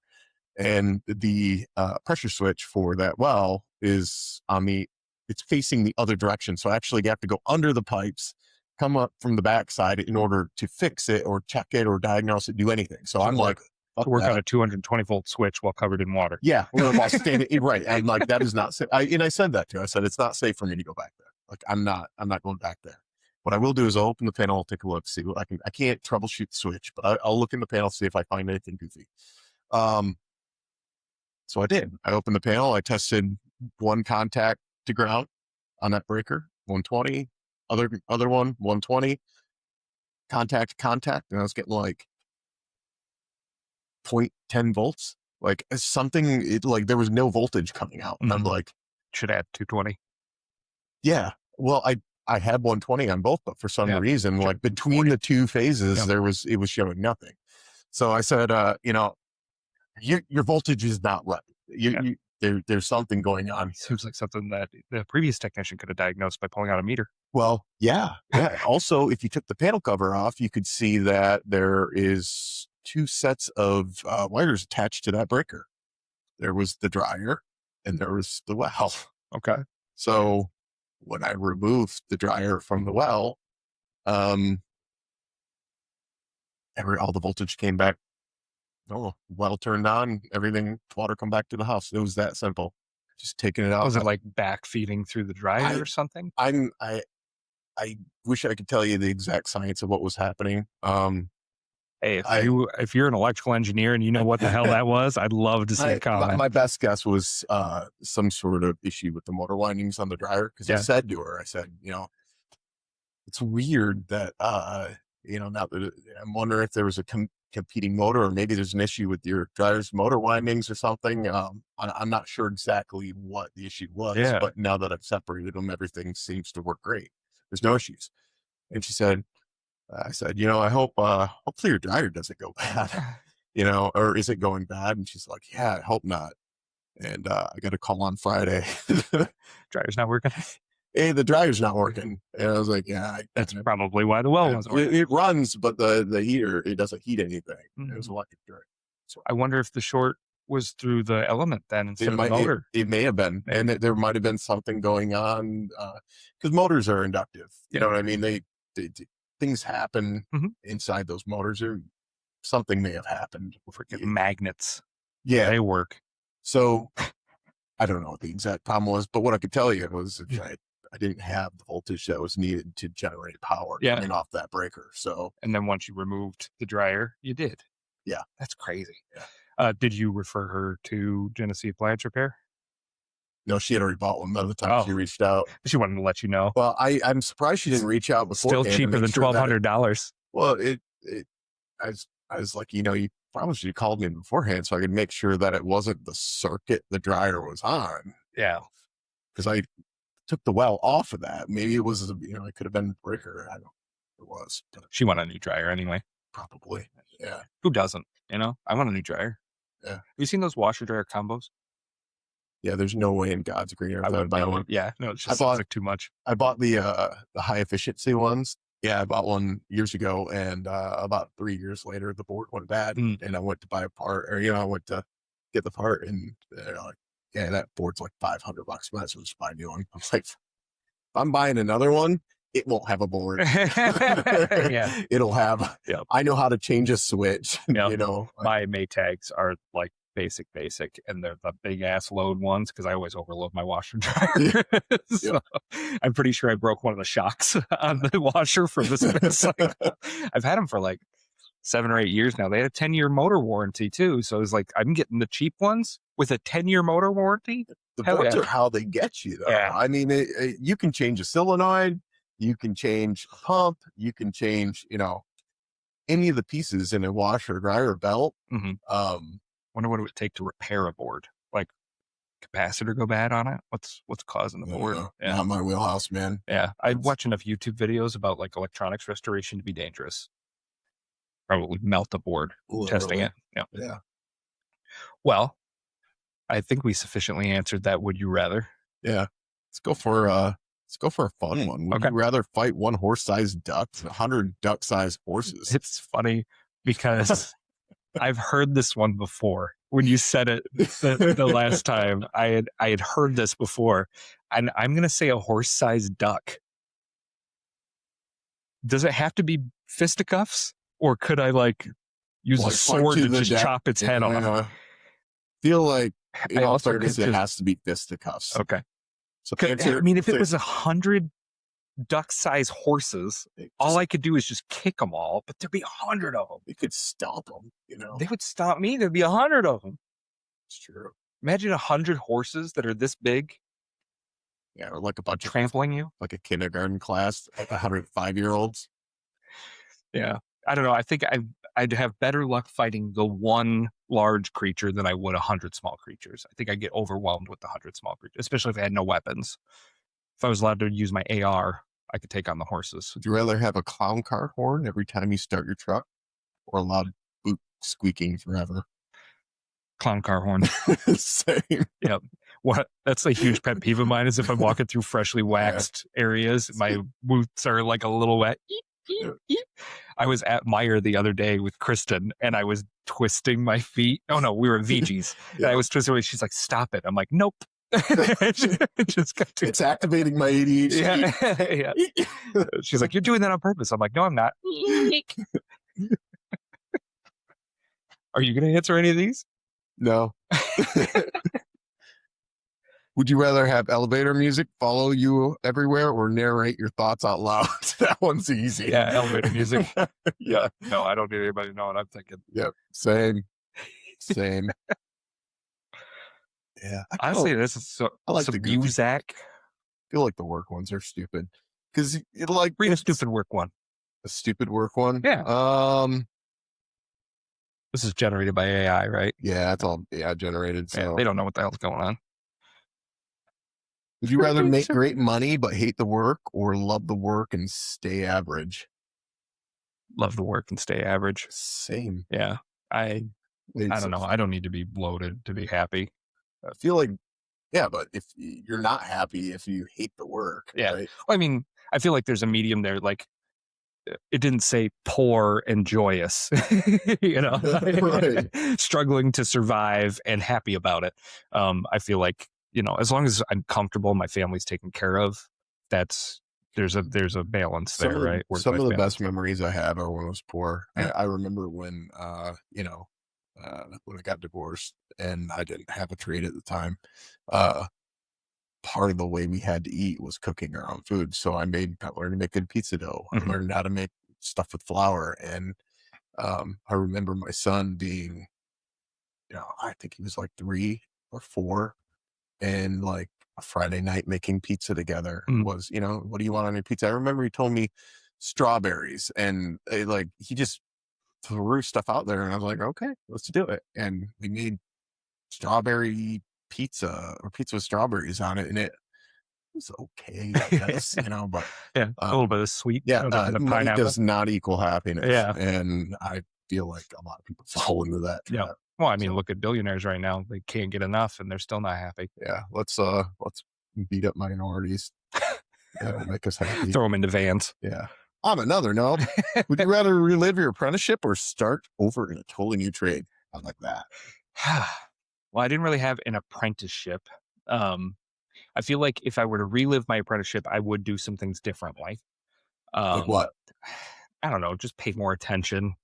S2: And the pressure switch for that well is it's facing the other direction. So I actually have to go under the pipes, come up from the backside in order to fix it or check it or diagnose it, do anything. So I'm like,
S1: work on a 220 volt switch while covered in water.
S2: Yeah. While standing, right. And like, that is not safe. And I said that too. I said, it's not safe for me to go back there. Like, I'm not going back there. What I will do is I'll open the panel, I'll take a look, see what I can't troubleshoot the switch, but I'll look in the panel, see if I find anything goofy. So I did. I opened the panel. I tested one contact to ground on that breaker, 120, other one, 120, contact, and I was getting like 0.10 volts, like something, like there was no voltage coming out. And I'm like,
S1: should add 220.
S2: Yeah. Well, I had 120 on both, but for some reason, like between the two phases, it was showing nothing. So I said, your voltage is not right. There's something going on.
S1: Seems like something that the previous technician could have diagnosed by pulling out a meter.
S2: Well, yeah. Also, if you took the panel cover off, you could see that there is 2 sets of wires attached to that breaker. There was the dryer and there was the well.
S1: Okay.
S2: So when I removed the dryer from the well, all the voltage came back. Oh, well turned on, everything, water come back to the house. It was that simple. Just taking it out.
S1: Was it like back feeding through the dryer or something?
S2: I wish I could tell you the exact science of what was happening.
S1: Hey, if you're an electrical engineer and you know what the hell that was, I'd love to see a comment.
S2: My best guess was some sort of issue with the motor windings on the dryer. Because I said to her, it's weird that now that I'm wondering if there was a competing motor, or maybe there's an issue with your dryer's motor windings or something. I'm not sure exactly what the issue was, but now that I've separated them, everything seems to work great. There's no issues. And she said, I said, I hope, hopefully your dryer doesn't go bad, or is it going bad? And she's like, yeah, I hope not. And I got a call on Friday.
S1: Dryer's not working.
S2: Hey, the dryer's not working. And I was like, yeah.
S1: That's probably why the well wasn't working.
S2: It runs, but the heater, it doesn't heat anything. It was electric dryer. So
S1: I wonder if the short was through the element then instead of the motor.
S2: It may have been. And there might have been something going on, because motors are inductive. You know what I mean? They things happen inside those motors, or something may have happened.
S1: Freaking magnets.
S2: Yeah.
S1: They work.
S2: So I don't know what the exact problem was, but what I could tell you was I didn't have the voltage that was needed to generate power coming off that breaker. So,
S1: and then once you removed the dryer, you did.
S2: Yeah.
S1: That's crazy.
S2: Yeah.
S1: Did you refer her to Genesee Appliance Repair?
S2: No, she had already bought one by the time she reached out.
S1: She wanted to let you know.
S2: Well, I'm surprised she didn't reach out before.
S1: Still cheaper than $1,200.
S2: Well, I was like, you probably should have called me beforehand so I could make sure that it wasn't the circuit the dryer was on.
S1: Yeah.
S2: Because I took the well off of that. Maybe it was, it could have been a breaker. I don't know what it was.
S1: She wanted a new dryer anyway.
S2: Probably. Yeah.
S1: Who doesn't? I want a new dryer.
S2: Yeah. Have
S1: you seen those washer dryer combos?
S2: Yeah, there's no way in God's green earth I would buy one.
S1: Yeah, no, it's just like too much.
S2: I bought the high efficiency ones. Yeah, I bought one years ago, and about 3 years later, the board went bad, and I went to buy a part, or I went to get the part, and they're like, "Yeah, that board's like $500. Might as well just buy a new one." I was like, I'm buying another one, it won't have a board.
S1: Yeah.
S2: It'll have,
S1: Yep.
S2: I know how to change a switch,
S1: Yep.
S2: you know.
S1: My Maytags are like basic, and they're the big ass load ones because I always overload my washer and dryer. So I'm pretty sure I broke one of the shocks on the washer for this cycle. I've had them for like 7 or 8 years now. They had a 10-year motor warranty too. So it's like, I'm getting the cheap ones with a 10-year motor warranty.
S2: The
S1: Hell
S2: boards
S1: yeah.
S2: are how they get you, though.
S1: Yeah.
S2: I mean, you can change a solenoid, you can change a pump, you can change, you know, any of the pieces in a washer, dryer, belt.
S1: Wonder what it would take to repair a board. Like capacitor go bad on it? What's causing the board?
S2: Yeah. Not my wheelhouse, man.
S1: Yeah. I watch enough YouTube videos about like electronics restoration to be dangerous. Probably melt the board testing it.
S2: Yeah.
S1: Well, I think we sufficiently answered that. Would you rather?
S2: Yeah. Let's go for a fun one. Would you rather fight one horse-sized duck than 100 duck-sized horses?
S1: It's funny because I've heard this one before. When you said it the last time, I had heard this before, and I'm gonna say a horse-sized duck. Does it have to be fisticuffs, or could I like use a sword to just chop its head off?
S2: Feel like in all fairness, it has to be fisticuffs.
S1: Okay.
S2: So
S1: I mean, if it was 100 duck-sized horses, all I could do is just kick them all, but there'd be 100 of them.
S2: You could stomp them, you know.
S1: They would stomp me. There'd be 100 of them.
S2: It's true.
S1: Imagine 100 horses that are this big.
S2: Yeah, or like a bunch
S1: trampling you,
S2: like a kindergarten class, like 105-year-olds.
S1: Yeah, I don't know. I think I'd have better luck fighting the one large creature than I would 100 small creatures. I think I'd get overwhelmed with the 100 small creatures, especially if I had no weapons. If I was allowed to use my AR, I could take on the horses.
S2: Would you rather have a clown car horn every time you start your truck, or a loud boot squeaking forever?
S1: Clown car horn.
S2: Same.
S1: Yep. What? That's a huge pet peeve of mine. Is if I'm walking through freshly waxed areas, my boots are like a little wet. I was at Meijer the other day with Kristen, and I was twisting my feet. Oh no, we were at VG's. And I was twisting. She's like, "Stop it!" I'm like, "Nope." Just got to.
S2: It's activating my ADHD.
S1: Yeah. She's like, "You're doing that on purpose." I'm like, "No, I'm not." Are you going to answer any of these?
S2: No. Would you rather have elevator music follow you everywhere or narrate your thoughts out loud? That one's easy.
S1: Yeah, elevator music.
S2: Yeah.
S1: No, I don't need anybody to know what I'm thinking.
S2: Yep. Same. Yeah.
S1: Honestly, this is so. I like some music.
S2: I feel like the work ones are stupid because it'll like
S1: read a stupid work one.
S2: A stupid work one.
S1: Yeah. This is generated by AI, right?
S2: Yeah, it's all AI generated. So
S1: yeah, they don't know what the hell's going on.
S2: Would you rather make great money but hate the work, or love the work and stay average?
S1: Love the work and stay average.
S2: Same.
S1: Yeah. I don't know. I don't need to be bloated to be happy.
S2: I feel like, yeah, but if you're not happy if you hate the work.
S1: Yeah.
S2: Right?
S1: Well, I mean, I feel like there's a medium there. Like, it didn't say poor and joyous, you know,
S2: right.
S1: Struggling to survive and happy about it. I feel like, you know, as long as I'm comfortable, my family's taken care of, there's a balance there, right?
S2: Some of the best memories I have are when I was poor. Yeah. I remember when, when I got divorced and I didn't have a trade at the time, part of the way we had to eat was cooking our own food. So I learned to make good pizza dough.
S1: Mm-hmm.
S2: I learned how to make stuff with flour. And I remember my son being, I think he was like 3 or 4, and like a Friday night making pizza together was, what do you want on your pizza? I remember he told me strawberries, and he just threw stuff out there, and I was like, okay, let's do it. And we made strawberry pizza, or pizza with strawberries on it, and it was okay, I guess, but
S1: yeah, a little bit of sweet.
S2: Yeah, money does not equal happiness.
S1: Yeah,
S2: and I feel like a lot of people fall into that.
S1: Yeah. Well, I mean, look at billionaires right now; they can't get enough, and they're still not happy.
S2: Yeah, let's beat up minorities. Make us happy.
S1: Throw them into vans.
S2: Yeah. On another note, would you rather relive your apprenticeship or start over in a totally new trade? I like that.
S1: Well, I didn't really have an apprenticeship. I feel like if I were to relive my apprenticeship, I would do some things differently.
S2: Like
S1: Um,
S2: what?
S1: I don't know, just pay more attention.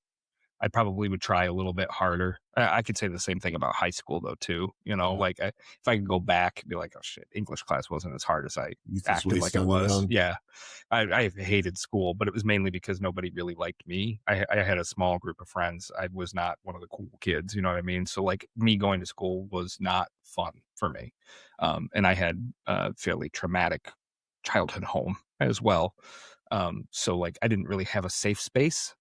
S1: I probably would try a little bit harder. I could say the same thing about high school though too.
S2: Yeah.
S1: Like if I could go back and be like, oh shit, English class wasn't as hard as I
S2: Youth is
S1: acted like it
S2: wasted on
S1: was.
S2: young.
S1: Yeah, I hated school, but it was mainly because nobody really liked me. I had a small group of friends. I was not one of the cool kids. You know what I mean? So like me going to school was not fun for me, and I had a fairly traumatic childhood home as well. So like I didn't really have a safe space.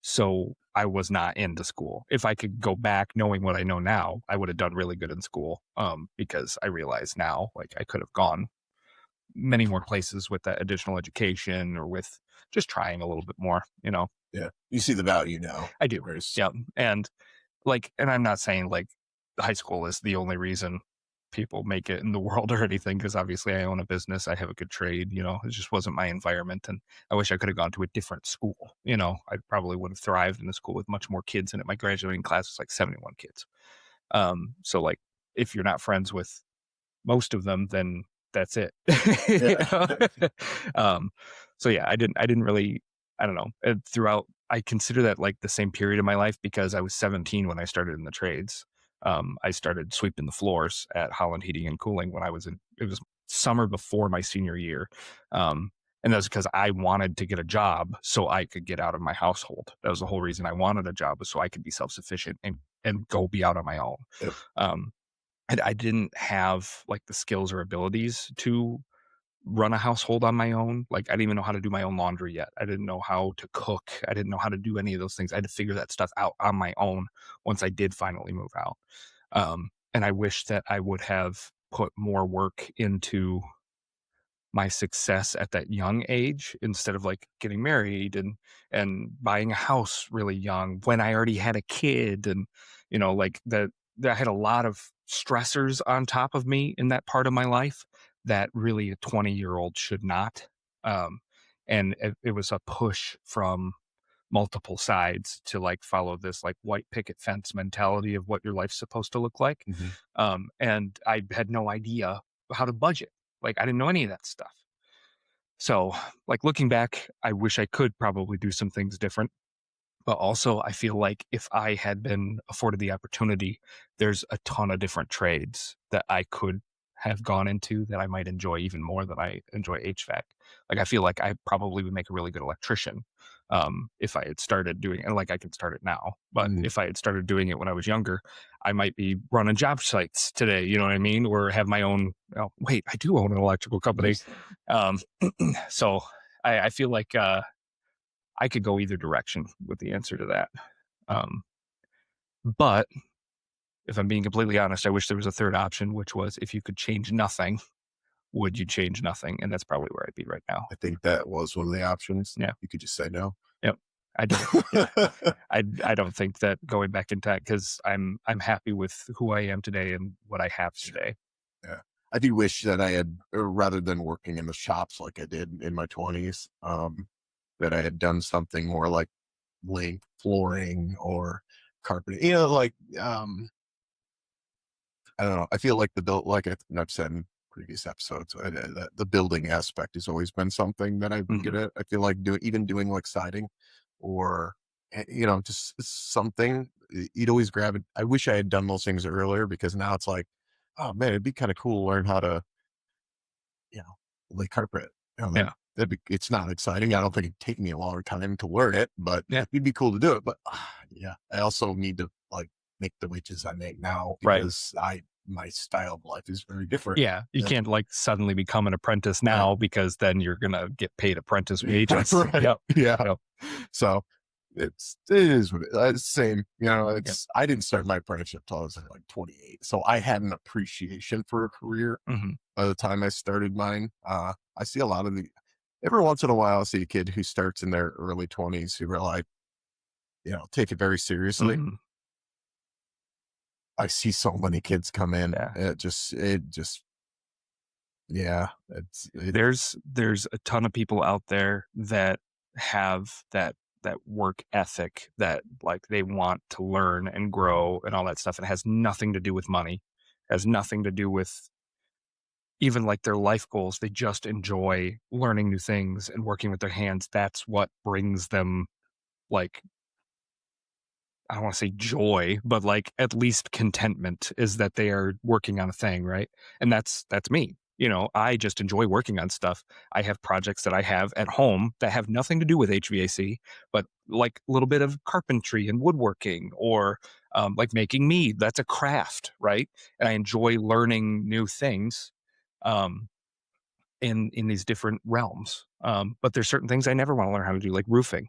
S1: So I was not into school. If I could go back knowing what I know now, I would have done really good in school. Because I realize now, like I could have gone many more places with that additional education or with just trying a little bit more.
S2: Yeah. You see the value now.
S1: I do.
S2: Whereas,
S1: Yeah. And I'm not saying like high school is the only reason people make it in the world or anything, because obviously I own a business, I have a good trade. It just wasn't my environment. And I wish I could have gone to a different school. I probably would have thrived in a school with much more kids in it. My graduating class was like 71 kids. So like if you're not friends with most of them, then that's it. You
S2: yeah.
S1: know? um, so yeah, I didn't really, I don't know. Throughout, I consider that like the same period of my life because I was 17 when I started in the trades. I started sweeping the floors at Holland Heating and Cooling when it was summer before my senior year. And that's because I wanted to get a job so I could get out of my household. That was the whole reason I wanted a job, was so I could be self-sufficient and go be out on my own.
S2: Yep.
S1: Um, and I didn't have like the skills or abilities to run a household on my own. Like I didn't even know how to do my own laundry yet. I didn't know how to cook. I didn't know how to do any of those things. I had to figure that stuff out on my own once I did finally move out. And I wish that I would have put more work into my success at that young age instead of like getting married and buying a house really young when I already had a kid. And like that I had a lot of stressors on top of me in that part of my life that really a 20-year-old should not. um and it was a push from multiple sides to like follow this like white picket fence mentality of what your life's supposed to look like.
S2: Hmm.
S1: And I had no idea how to budget. Like I didn't know any of that stuff. So, like looking back, I wish I could probably do some things different. But also, I feel like if I had been afforded the opportunity, there's a ton of different trades that I could have gone into that I might enjoy even more than I enjoy HVAC. Like, I feel like I probably would make a really good electrician if I had started doing it. And like, I can start it now. But
S2: Hmm.
S1: if I had started doing it when I was younger, I might be running job sites today. You know what I mean? Or have my own. Oh, wait, I do own an electrical company.
S2: Nice.
S1: Um, so I feel like I could go either direction with the answer to that. Um, but if I'm being completely honest, I wish there was a third option, which was if you could change nothing, would you change nothing? And that's probably where I'd be right now.
S2: I think that was one of the options.
S1: Yeah.
S2: You could just say no.
S1: Yep. I don't. Yeah. I don't think that going back in time, because I'm happy with who I am today and what I have
S2: Sure.
S1: today.
S2: Yeah. I do wish that I had, or rather than working in the shops like I did in my 20s, that I had done something more like laying flooring or carpeting. Like I don't know. I feel like the build, like I've said in previous episodes, the building aspect has always been something that I've been good
S1: Mhm.
S2: at. I feel like doing like siding or, just something you'd always grab it. I wish I had done those things earlier because now it's like, oh man, it'd be kind of cool to learn how to, you know, lay carpet.
S1: Yeah.
S2: It's not exciting. I don't think it'd take me a long time to learn it, but
S1: Yeah.
S2: it'd be cool to do it. But yeah, I also need to like make the wages I make now
S1: Right.
S2: because my style of life is very different.
S1: Yeah. You
S2: than-
S1: can't like suddenly become an apprentice
S2: yeah.
S1: now, because then you're gonna get paid apprentice wages.
S2: Right.
S1: Yep.
S2: Yeah.
S1: Yep.
S2: So it is what it's same.
S1: Yep.
S2: I didn't start my apprenticeship till I was like 28. So I had an appreciation for a career
S1: Hmm.
S2: by the time I started mine. I see a lot of every once in a while, I see a kid who starts in their early 20s who are like, take it very seriously.
S1: Hmm.
S2: I see so many kids come in.
S1: Yeah.
S2: Yeah,
S1: There's a ton of people out there that have that work ethic, that like they want to learn and grow and all that stuff. It has nothing to do with money. It has nothing to do with even like their life goals, they just enjoy learning new things and working with their hands. That's what brings them like, I don't want to say joy, but like at least contentment is that they are working on a thing, right? And that's me. I just enjoy working on stuff. I have projects that I have at home that have nothing to do with HVAC, but like a little bit of carpentry and woodworking, or like making mead. That's a craft, right? And I enjoy learning new things um, in these different realms. But there's certain things I never want to learn how to do, like roofing.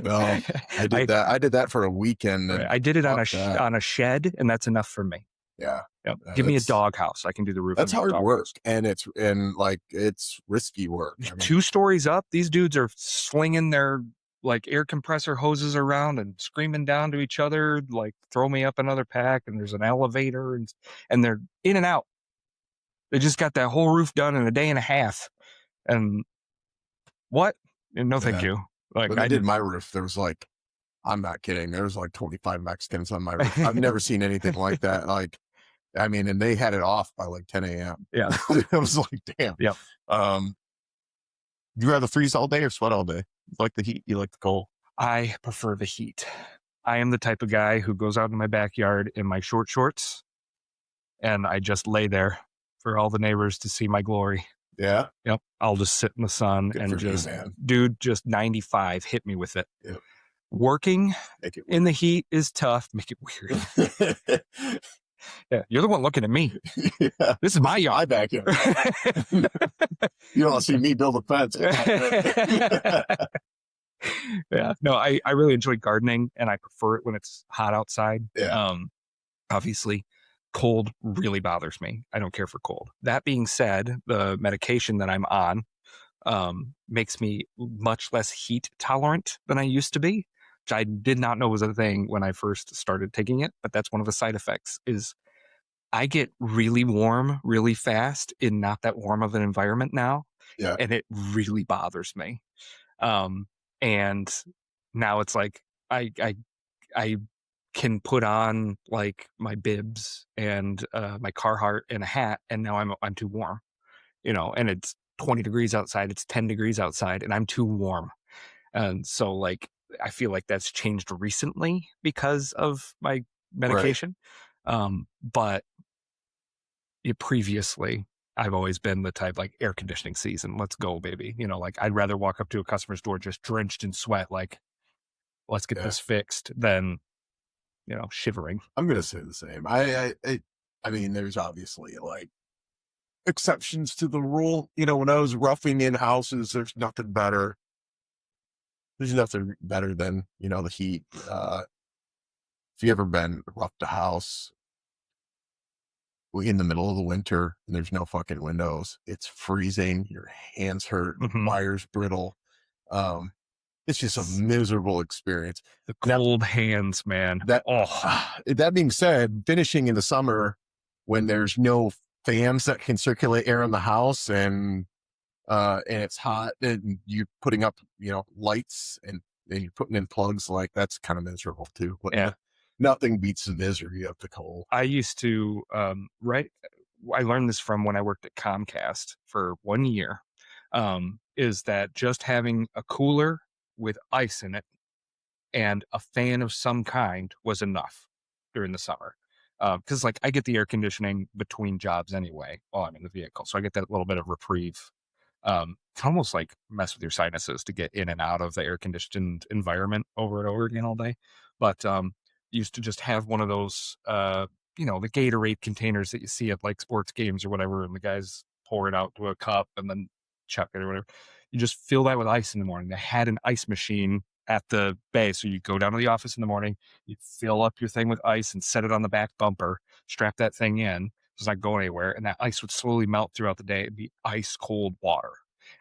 S2: Well, I did
S1: I
S2: that. I did that for a weekend
S1: Right,
S2: and
S1: I did it on
S2: fuck
S1: a
S2: that.
S1: on a shed, and that's enough for me.
S2: Yeah.
S1: Yep. Give me a
S2: That's
S1: doghouse. I can do the roofing
S2: that's
S1: of a
S2: hard work,
S1: doghouse.
S2: and it's risky work. I mean,
S1: 2 stories up, these dudes are slinging their, like, air compressor hoses around and screaming down to each other, like, "Throw me up another pack," and there's an elevator, and they're in and out. They just got that whole roof done in a day and a half, and what? And no, thank
S2: yeah.
S1: you. Like,
S2: When they did my roof, there was like, I'm not kidding. There was like 25 Mexicans on my roof. I've never seen anything like that. Like, I mean, and they had it off by like 10 a.m.
S1: Yeah.
S2: I was like, damn.
S1: Yep.
S2: Um, you rather freeze all day or sweat all day? You like the heat? You like the cold?
S1: I prefer the heat. I am the type of guy who goes out in my backyard in my short shorts, and I just lay there for all the neighbors to see my glory.
S2: Yeah.
S1: Yep. I'll just sit in the sun
S2: Good
S1: and
S2: for you,
S1: just,
S2: man.
S1: dude, just 95, hit me with it.
S2: Yep.
S1: Working
S2: Make it
S1: in the heat is tough. Make it weird.
S2: work.
S1: Yeah. You're the one looking at me.
S2: Yeah.
S1: This is my
S2: My
S1: yard.
S2: backyard. You don't want to see me build a fence.
S1: Yeah. No, I really enjoy gardening, and I prefer it when it's hot outside.
S2: Yeah.
S1: Obviously, cold really bothers me. I don't care for cold. That being said, the medication that I'm on makes me much less heat tolerant than I used to be, which I did not know was a thing when I first started taking it. But that's one of the side effects is I get really warm really fast in not that warm of an environment now,
S2: Yeah.
S1: and it really bothers me. Um, and now it's like I can put on like my bibs and my Carhartt and a hat, and now I'm too warm, and it's 20 degrees outside, it's 10 degrees outside, and I'm too warm. And so like I feel like that's changed recently because of my
S2: Right.
S1: medication. But previously I've always been the type like air conditioning season. Let's go, baby. Like I'd rather walk up to a customer's door just drenched in sweat, like let's get
S2: Yeah.
S1: this fixed than, shivering.
S2: I'm gonna say the same. I mean, there's obviously like exceptions to the rule. When I was roughing in houses, there's nothing better. There's nothing better than the heat. If you ever been roughed a house in the middle of the winter and there's no fucking windows, it's freezing. Your hands hurt,
S1: Mhm.
S2: wires brittle. Um, it's just a miserable experience.
S1: The
S2: Now,
S1: cold hands, man.
S2: that
S1: Oh,
S2: that being said, finishing in the summer when there's no fans that can circulate air in the house and it's hot and you putting up lights and you're putting in plugs, like that's kind of miserable too. But
S1: yeah.
S2: nothing beats the misery of the cold.
S1: I used to, right. I learned this from when I worked at Comcast for 1 year, is that just having a cooler with ice in it and a fan of some kind was enough during the summer. Because like I get the air conditioning between jobs anyway while I'm in the vehicle, so I get that little bit of reprieve. Can almost like mess with your sinuses to get in and out of the air conditioned environment over and over again all day. But used to just have one of those, the Gatorade containers that you see at like sports games or whatever, and the guys pour it out to a cup and then chuck it or whatever. You just fill that with ice in the morning. They had an ice machine at the bay. So you go down to the office in the morning, you fill up your thing with ice and set it on the back bumper, strap that thing in. It's not going anywhere. And that ice would slowly melt throughout the day. It'd be ice cold water.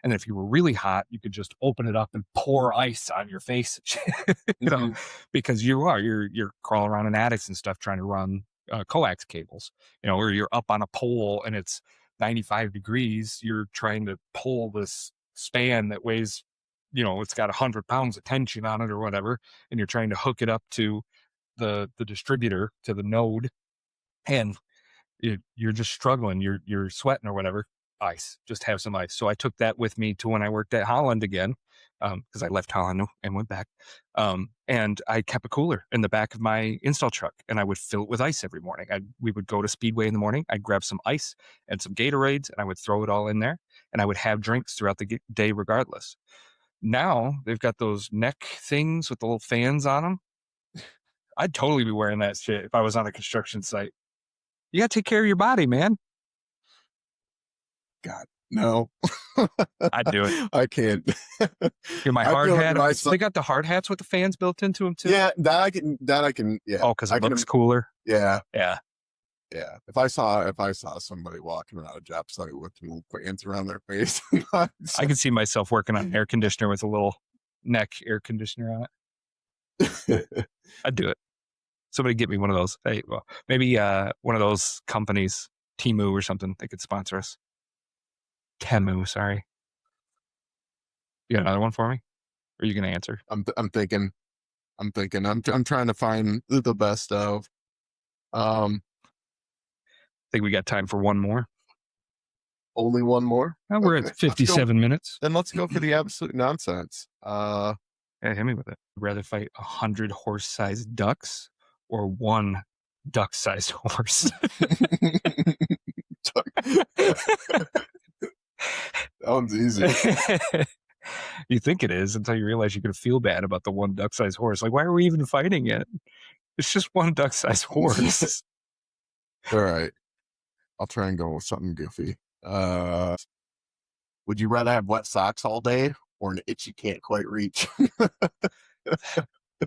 S1: And then if you were really hot, you could just open it up and pour ice on your face,
S2: Mhm.
S1: because you're crawling around in attics and stuff trying to run coax cables, or you're up on a pole and it's 95 degrees. You're trying to pull this span that weighs, it's got 100 pounds of tension on it or whatever. And you're trying to hook it up to the distributor, to the node. And you're just struggling, you're sweating or whatever, ice, just have some ice. So I took that with me to when I worked at Holland again, because I left Holland and went back. And I kept a cooler in the back of my install truck, and I would fill it with ice every morning. We would go to Speedway in the morning. I'd grab some ice and some Gatorades, and I would throw it all in there, and I would have drinks throughout the day regardless. Now they've got those neck things with the little fans on them. I'd totally be wearing that shit if I was on a construction site. You got to take care of your body, man.
S2: God, no.
S1: I'd do it.
S2: I can't.
S1: My hard hat. They got the hard hats with the fans built into them too.
S2: Yeah, that I can. Yeah.
S1: Oh, because it looks cooler.
S2: Yeah.
S1: Yeah.
S2: Yeah. If I saw somebody walking around a job site with little fans around their face,
S1: I can see myself working on an air conditioner with a little neck air conditioner on it. I'd do it. Somebody get me one of those. Hey, well, maybe one of those companies, Temu or something, they could sponsor us. Temu, sorry. You got another one for me? Or are you going to answer?
S2: I'm thinking. I'm trying to find the best of.
S1: I think we got time for one more.
S2: Only one more?
S1: Well, we're at 57 minutes.
S2: Then let's go for the absolute nonsense.
S1: Yeah, hit me with it. I'd rather fight 100 horse-sized ducks or one duck-sized horse.
S2: That one's easy.
S1: You think it is until you realize you're going to feel bad about the one duck-sized horse. Like, why are we even fighting it? It's just one duck-sized horse.
S2: All right. I'll try and go with something goofy. Would you rather have wet socks all day or an itch you can't quite reach?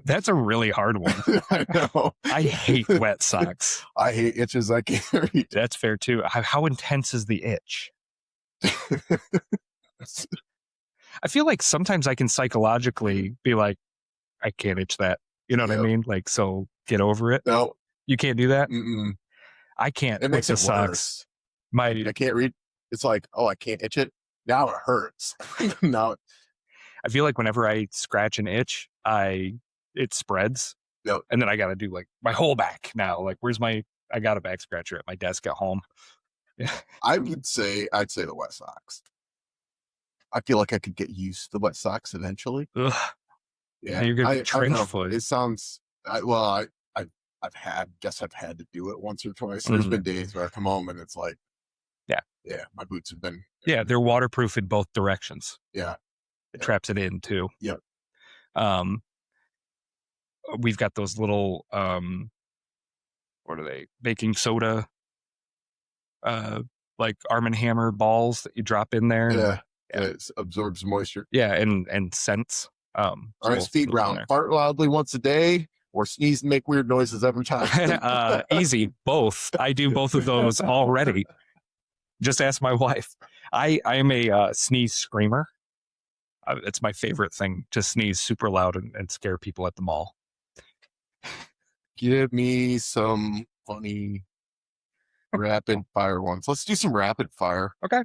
S1: That's a really hard one.
S2: I know.
S1: I hate wet socks.
S2: I hate itches I can't reach.
S1: That's fair too. How intense is the itch? I feel like sometimes I can psychologically be like, I can't itch that. You know what I mean? Like, so get over it.
S2: No.
S1: You can't do that?
S2: Mm-mm.
S1: I can't.
S2: It makes it
S1: socks.
S2: Worse. I can't read. It's like, oh, I can't itch it. Now it hurts. Now
S1: I feel like whenever I scratch an itch, it spreads.
S2: Yep.
S1: And then I got to do like my whole back now. Like, I got a back scratcher at my desk at home. Yeah.
S2: I'd say the wet socks. I feel like I could get used to the wet socks eventually.
S1: Ugh.
S2: Yeah.
S1: You're going to trench foot.
S2: It sounds, I've had to do it once or twice. There's been days where I come home and it's like, yeah, my boots have been.
S1: Yeah, they're waterproof in both directions.
S2: Yeah.
S1: It traps it in too.
S2: Yep.
S1: We've got those little, what are they? Baking soda, like Arm & Hammer balls that you drop in there.
S2: Yeah. It absorbs moisture.
S1: Yeah, and scents.
S2: All right, speed round. Fart loudly once a day or sneeze and make weird noises every time.
S1: Easy. Both. I do both of those already. Just ask my wife. I am a sneeze screamer. It's my favorite thing to sneeze super loud and scare people at the mall.
S2: Give me some funny rapid fire ones. Let's do some rapid fire.
S1: Okay.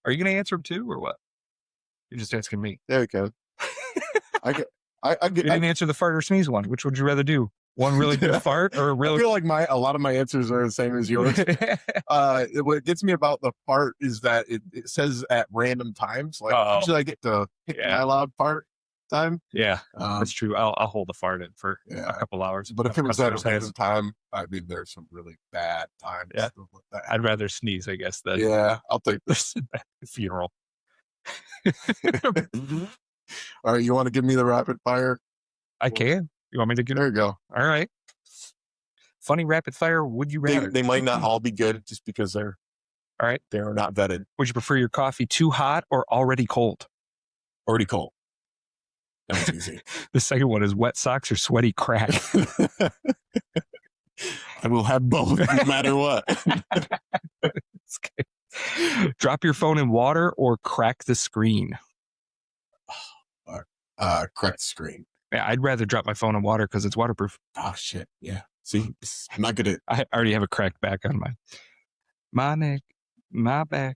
S1: Are you going to answer them too or what? You're just asking me.
S2: There we go. You
S1: didn't answer the fart or sneeze one. Which would you rather do? One really good fart or a really...
S2: I feel like a lot of my answers are the same as yours. What gets me about the fart is that it says at random times. Like usually I get to pick my loud fart time.
S1: Yeah, that's true. I'll hold the fart in for a couple hours.
S2: But if it was at a random time, I mean, there's some really bad times.
S1: Yeah. I'd rather sneeze, I guess. Than
S2: I'll take this.
S1: Funeral.
S2: All right, you want to give me the rapid fire?
S1: I can. You want me to get
S2: There you go.
S1: All right. Funny rapid fire. Would you rather?
S2: They might not all be good just because they're
S1: all right.
S2: They are not vetted.
S1: Would you prefer your coffee too hot or already cold?
S2: Already cold. That was easy.
S1: The second one is wet socks or sweaty crack.
S2: I will have both no matter what.
S1: Drop your phone in water or crack the screen.
S2: Crack the screen.
S1: Yeah, I'd rather drop my phone in water because it's waterproof.
S2: Oh shit! Yeah. See, I'm not good at.
S1: I already have a cracked back on my neck, my back.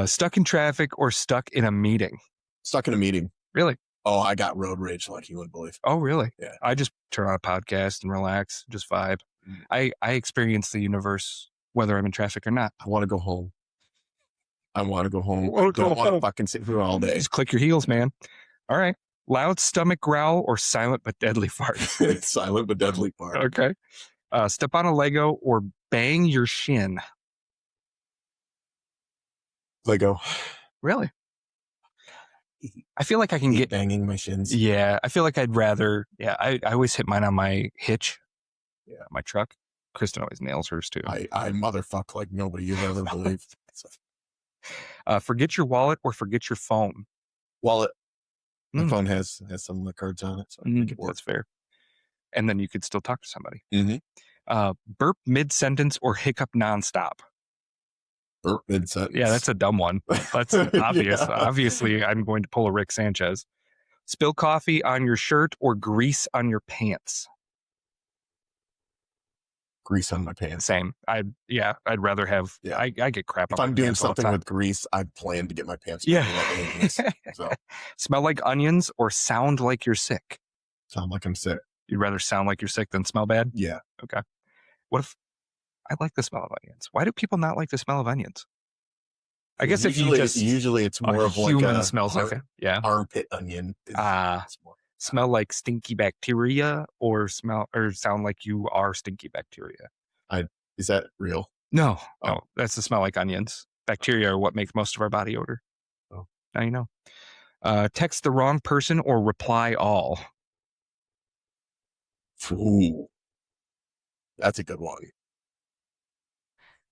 S1: Stuck in traffic or stuck in a meeting.
S2: Stuck in a meeting.
S1: Really?
S2: Oh, I got road rage like you wouldn't believe.
S1: Oh, really?
S2: Yeah.
S1: I just turn on a podcast and relax, just vibe. I experience the universe whether I'm in traffic or not.
S2: I want to go home. I want to go home.
S1: Wanna
S2: I don't
S1: go
S2: want to
S1: home.
S2: fucking sit here all day.
S1: Just click your heels, man. All right. Loud stomach growl or silent but deadly fart.
S2: Silent but deadly fart.
S1: Okay. Step on a Lego or bang your shin.
S2: Lego.
S1: Really? I feel like I can get
S2: banging my shins.
S1: Yeah, I feel like I'd rather. Yeah, I always hit mine on my hitch. Yeah, my truck. Kristen always nails hers too.
S2: I motherfuck like nobody you've ever believed.
S1: Forget your wallet or forget your phone.
S2: Wallet. My phone has some of the cards on it, so I think it works.
S1: That's fair. And then you could still talk to somebody.
S2: Mm-hmm.
S1: Burp mid-sentence or hiccup nonstop.
S2: Burp mid-sentence.
S1: Yeah, that's a dumb one. That's obvious.
S2: Yeah.
S1: Obviously, I'm going to pull a Rick Sanchez. Spill coffee on your shirt or grease on your pants.
S2: Grease on my pants.
S1: Same. I'd rather have. Yeah. I get crap.
S2: If I'm doing something with grease, I plan to get my pants.
S1: Yeah.
S2: So.
S1: Smell like onions or sound like you're sick.
S2: Sound like I'm sick.
S1: You'd rather sound like you're sick than smell bad?
S2: Yeah.
S1: Okay. What if I like the smell of onions? Why do people not like the smell of onions? I guess
S2: usually it's more of like
S1: human smells like it. Yeah.
S2: Armpit onion.
S1: Smell like stinky bacteria or sound like you are stinky bacteria.
S2: Is that real?
S1: No, that's the smell like onions. Bacteria are what make most of our body odor.
S2: Oh,
S1: now you know. Text the wrong person or reply all.
S2: Ooh, that's a good one.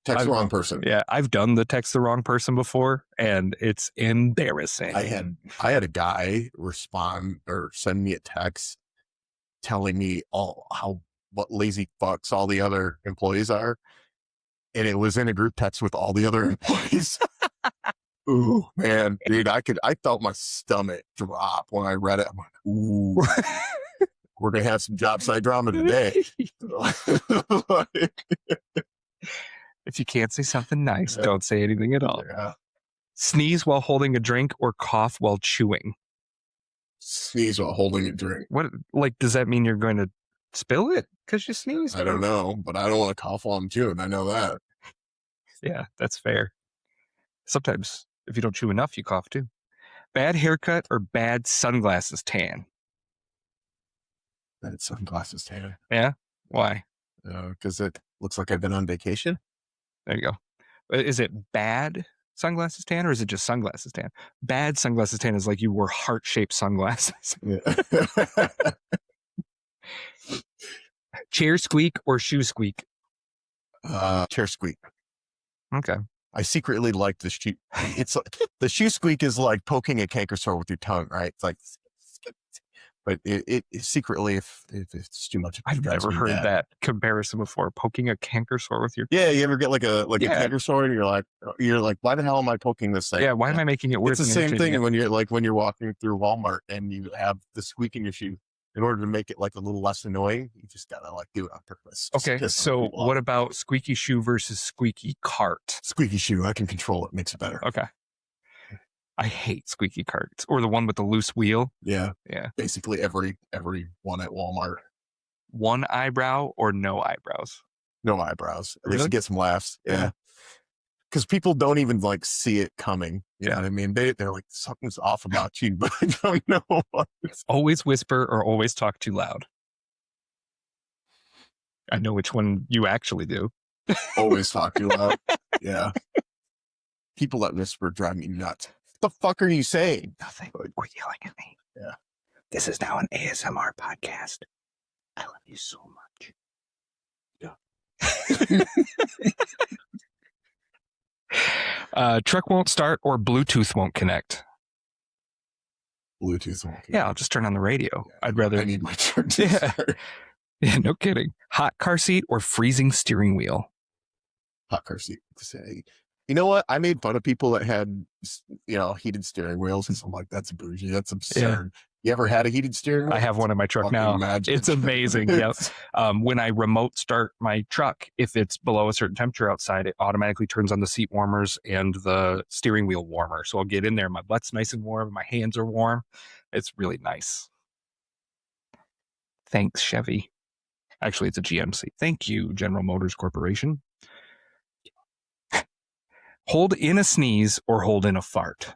S2: Text the wrong person.
S1: Yeah, I've done the text the wrong person before, and it's embarrassing.
S2: I had a guy respond or send me a text telling me what lazy fucks all the other employees are, and it was in a group text with all the other employees. Ooh, man, dude, I felt my stomach drop when I read it. I'm like, ooh, we're gonna have some job site drama today.
S1: If you can't say something nice, don't say anything at all.
S2: Yeah.
S1: Sneeze while holding a drink or cough while chewing.
S2: Sneeze while holding a drink.
S1: What? Like, does that mean you're going to spill it because you sneezed?
S2: I don't know, but I don't want to cough while I'm chewing. I know that.
S1: Yeah, that's fair. Sometimes if you don't chew enough, you cough too. Bad haircut or bad sunglasses tan?
S2: Bad sunglasses tan.
S1: Yeah? Why?
S2: Because it looks like I've been on vacation.
S1: There you go. Is it bad sunglasses tan or is it just sunglasses tan? Bad sunglasses tan is like you wore heart-shaped sunglasses.
S2: Yeah.
S1: Chair squeak or shoe squeak?
S2: Chair squeak.
S1: Okay.
S2: I secretly like the shoe. It's like, the shoe squeak is like poking a canker sore with your tongue, right? It's like, but it secretly, if it's too much,
S1: I've never heard that comparison before. Poking a canker sore with your
S2: you ever get like a canker sore and you're like, why the hell am I poking this thing?
S1: Yeah, why am I making it worse?
S2: It's the same thing when you're walking through Walmart and you have the squeak in your shoe. In order to make it like a little less annoying, you just gotta like do it on purpose.
S1: Okay, so what about squeaky shoe versus squeaky cart?
S2: Squeaky shoe, I can control it, makes it better.
S1: Okay. I hate squeaky carts or the one with the loose wheel.
S2: Yeah.
S1: Yeah.
S2: Basically every one at Walmart.
S1: One eyebrow or no eyebrows?
S2: No eyebrows. At
S1: Really?
S2: least get some laughs. Yeah. Because people don't even like see it coming. You know what I mean? They're like, something's off about you, but I don't know what.
S1: Always whisper or always talk too loud. I know which one you actually do.
S2: Always talk too loud. Yeah. People that whisper drive me nuts. What the fuck are you saying?
S1: Nothing. Or yelling at me.
S2: Yeah.
S1: This is now an ASMR podcast. I love you so much.
S2: Yeah.
S1: Truck won't start or Bluetooth won't connect.
S2: Bluetooth won't connect.
S1: Yeah, I'll just turn on the radio. Yeah, I'd rather.
S2: I need my truck to start.
S1: Yeah, no kidding. Hot car seat or freezing steering wheel?
S2: Hot car seat. Say, you know what? I made fun of people that had, heated steering wheels. And I'm like, that's bougie. That's absurd. Yeah. You ever had a heated steering wheel?
S1: I have one in my truck now.
S2: Imagine.
S1: It's amazing. Yeah. When I remote start my truck, if it's below a certain temperature outside, it automatically turns on the seat warmers and the steering wheel warmer. So I'll get in there. My butt's nice and warm. My hands are warm. It's really nice. Thanks, Chevy. Actually, it's a GMC. Thank you, General Motors Corporation. Hold in a sneeze or hold in a fart?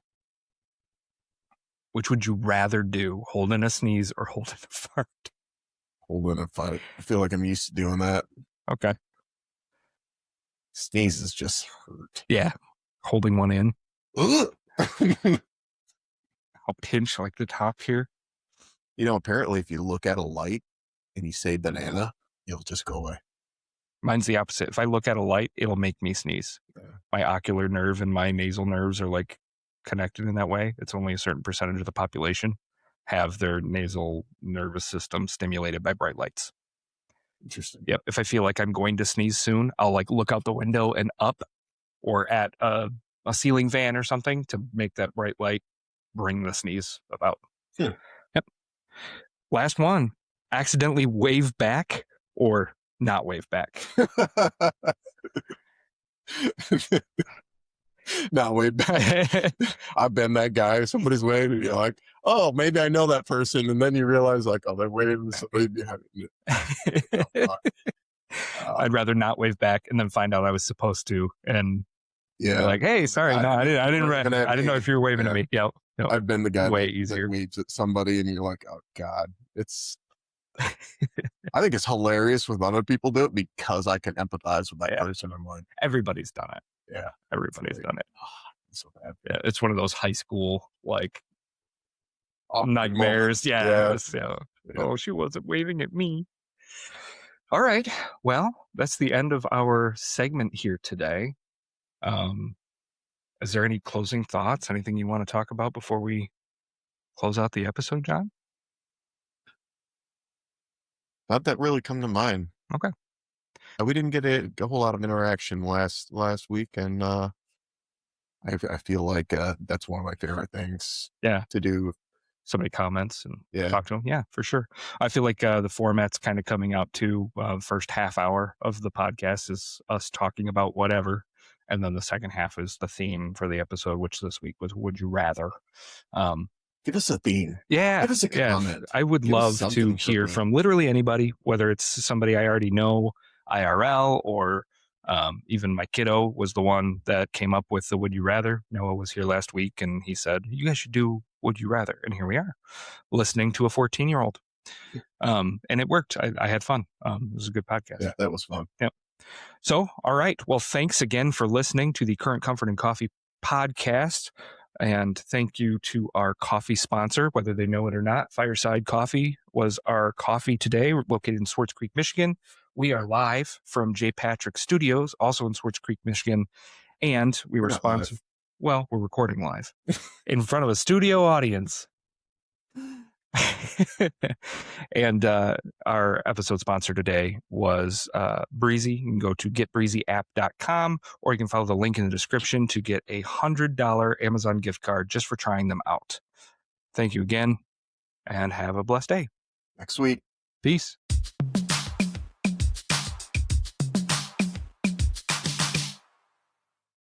S1: Which would you rather do? Hold in a sneeze or hold in a fart?
S2: Hold in a fart. I feel like I'm used to doing that.
S1: Okay.
S2: Sneezes just hurt.
S1: Yeah. Holding one in.
S2: Ugh.
S1: I'll pinch like the top here.
S2: You know, apparently if you look at a light and you say banana, it'll just go away.
S1: Mine's the opposite. If I look at a light, it'll make me sneeze.
S2: Yeah.
S1: My ocular nerve and my nasal nerves are like connected in that way. It's only a certain percentage of the population have their nasal nervous system stimulated by bright lights.
S2: Interesting.
S1: Yep. If I feel like I'm going to sneeze soon, I'll like look out the window and up or at a ceiling fan or something to make that bright light bring the sneeze about.
S2: Yeah.
S1: Yep. Last one. Accidentally wave back or not wave back.
S2: Not wave back. I've been that guy. Somebody's waving, and you're like, oh, maybe I know that person, and then you realize, like, oh, they're waving to somebody behind you.
S1: I'd rather not wave back and then find out I was supposed to, and
S2: yeah,
S1: like, hey, sorry, no, I didn't know if you were waving at me. Yep.
S2: I've been the guy
S1: way
S2: that
S1: easier.
S2: waves at somebody, and you're like, oh God, I think it's hilarious when other people do it because I can empathize with that person. I'm like,
S1: everybody's done it.
S2: Yeah,
S1: everybody's done it.
S2: It's so bad.
S1: Yeah, it's one of those high school like nightmares. Yeah. Oh, she wasn't waving at me. All right. Well, that's the end of our segment here today. Is there any closing thoughts? Anything you want to talk about before we close out the episode, John?
S2: Not that really come to mind.
S1: Okay.
S2: We didn't get a whole lot of interaction last week, and I feel like that's one of my favorite things.
S1: Yeah.
S2: To do.
S1: Somebody comments and talk to them. Yeah, for sure. I feel like the format's kind of coming out too. First half hour of the podcast is us talking about whatever. And then the second half is the theme for the episode, which this week was Would You Rather?
S2: Give us a theme.
S1: Yeah.
S2: Give us a comment.
S1: I would love to hear from literally anybody, whether it's somebody I already know, IRL, or even my kiddo was the one that came up with the Would You Rather. Noah was here last week and he said, you guys should do Would You Rather? And here we are, listening to a 14-year-old. And it worked. I had fun. It was a good podcast.
S2: Yeah, that was fun.
S1: Yep. So, all right. Well, thanks again for listening to the Current Comfort and Coffee podcast. And thank you to our coffee sponsor, whether they know it or not. Fireside Coffee was our coffee today. We're located in Swartz Creek, Michigan. We are live from J. Patrick Studios, also in Swartz Creek, Michigan. And we were sponsored. Well, we're recording live in front of a studio audience. And our episode sponsor today was Breezy. You can go to getbreezyapp.com, or you can follow the link in the description to get a $100 Amazon gift card just for trying them out. Thank you again, and have a blessed day.
S2: Next week.
S1: Peace.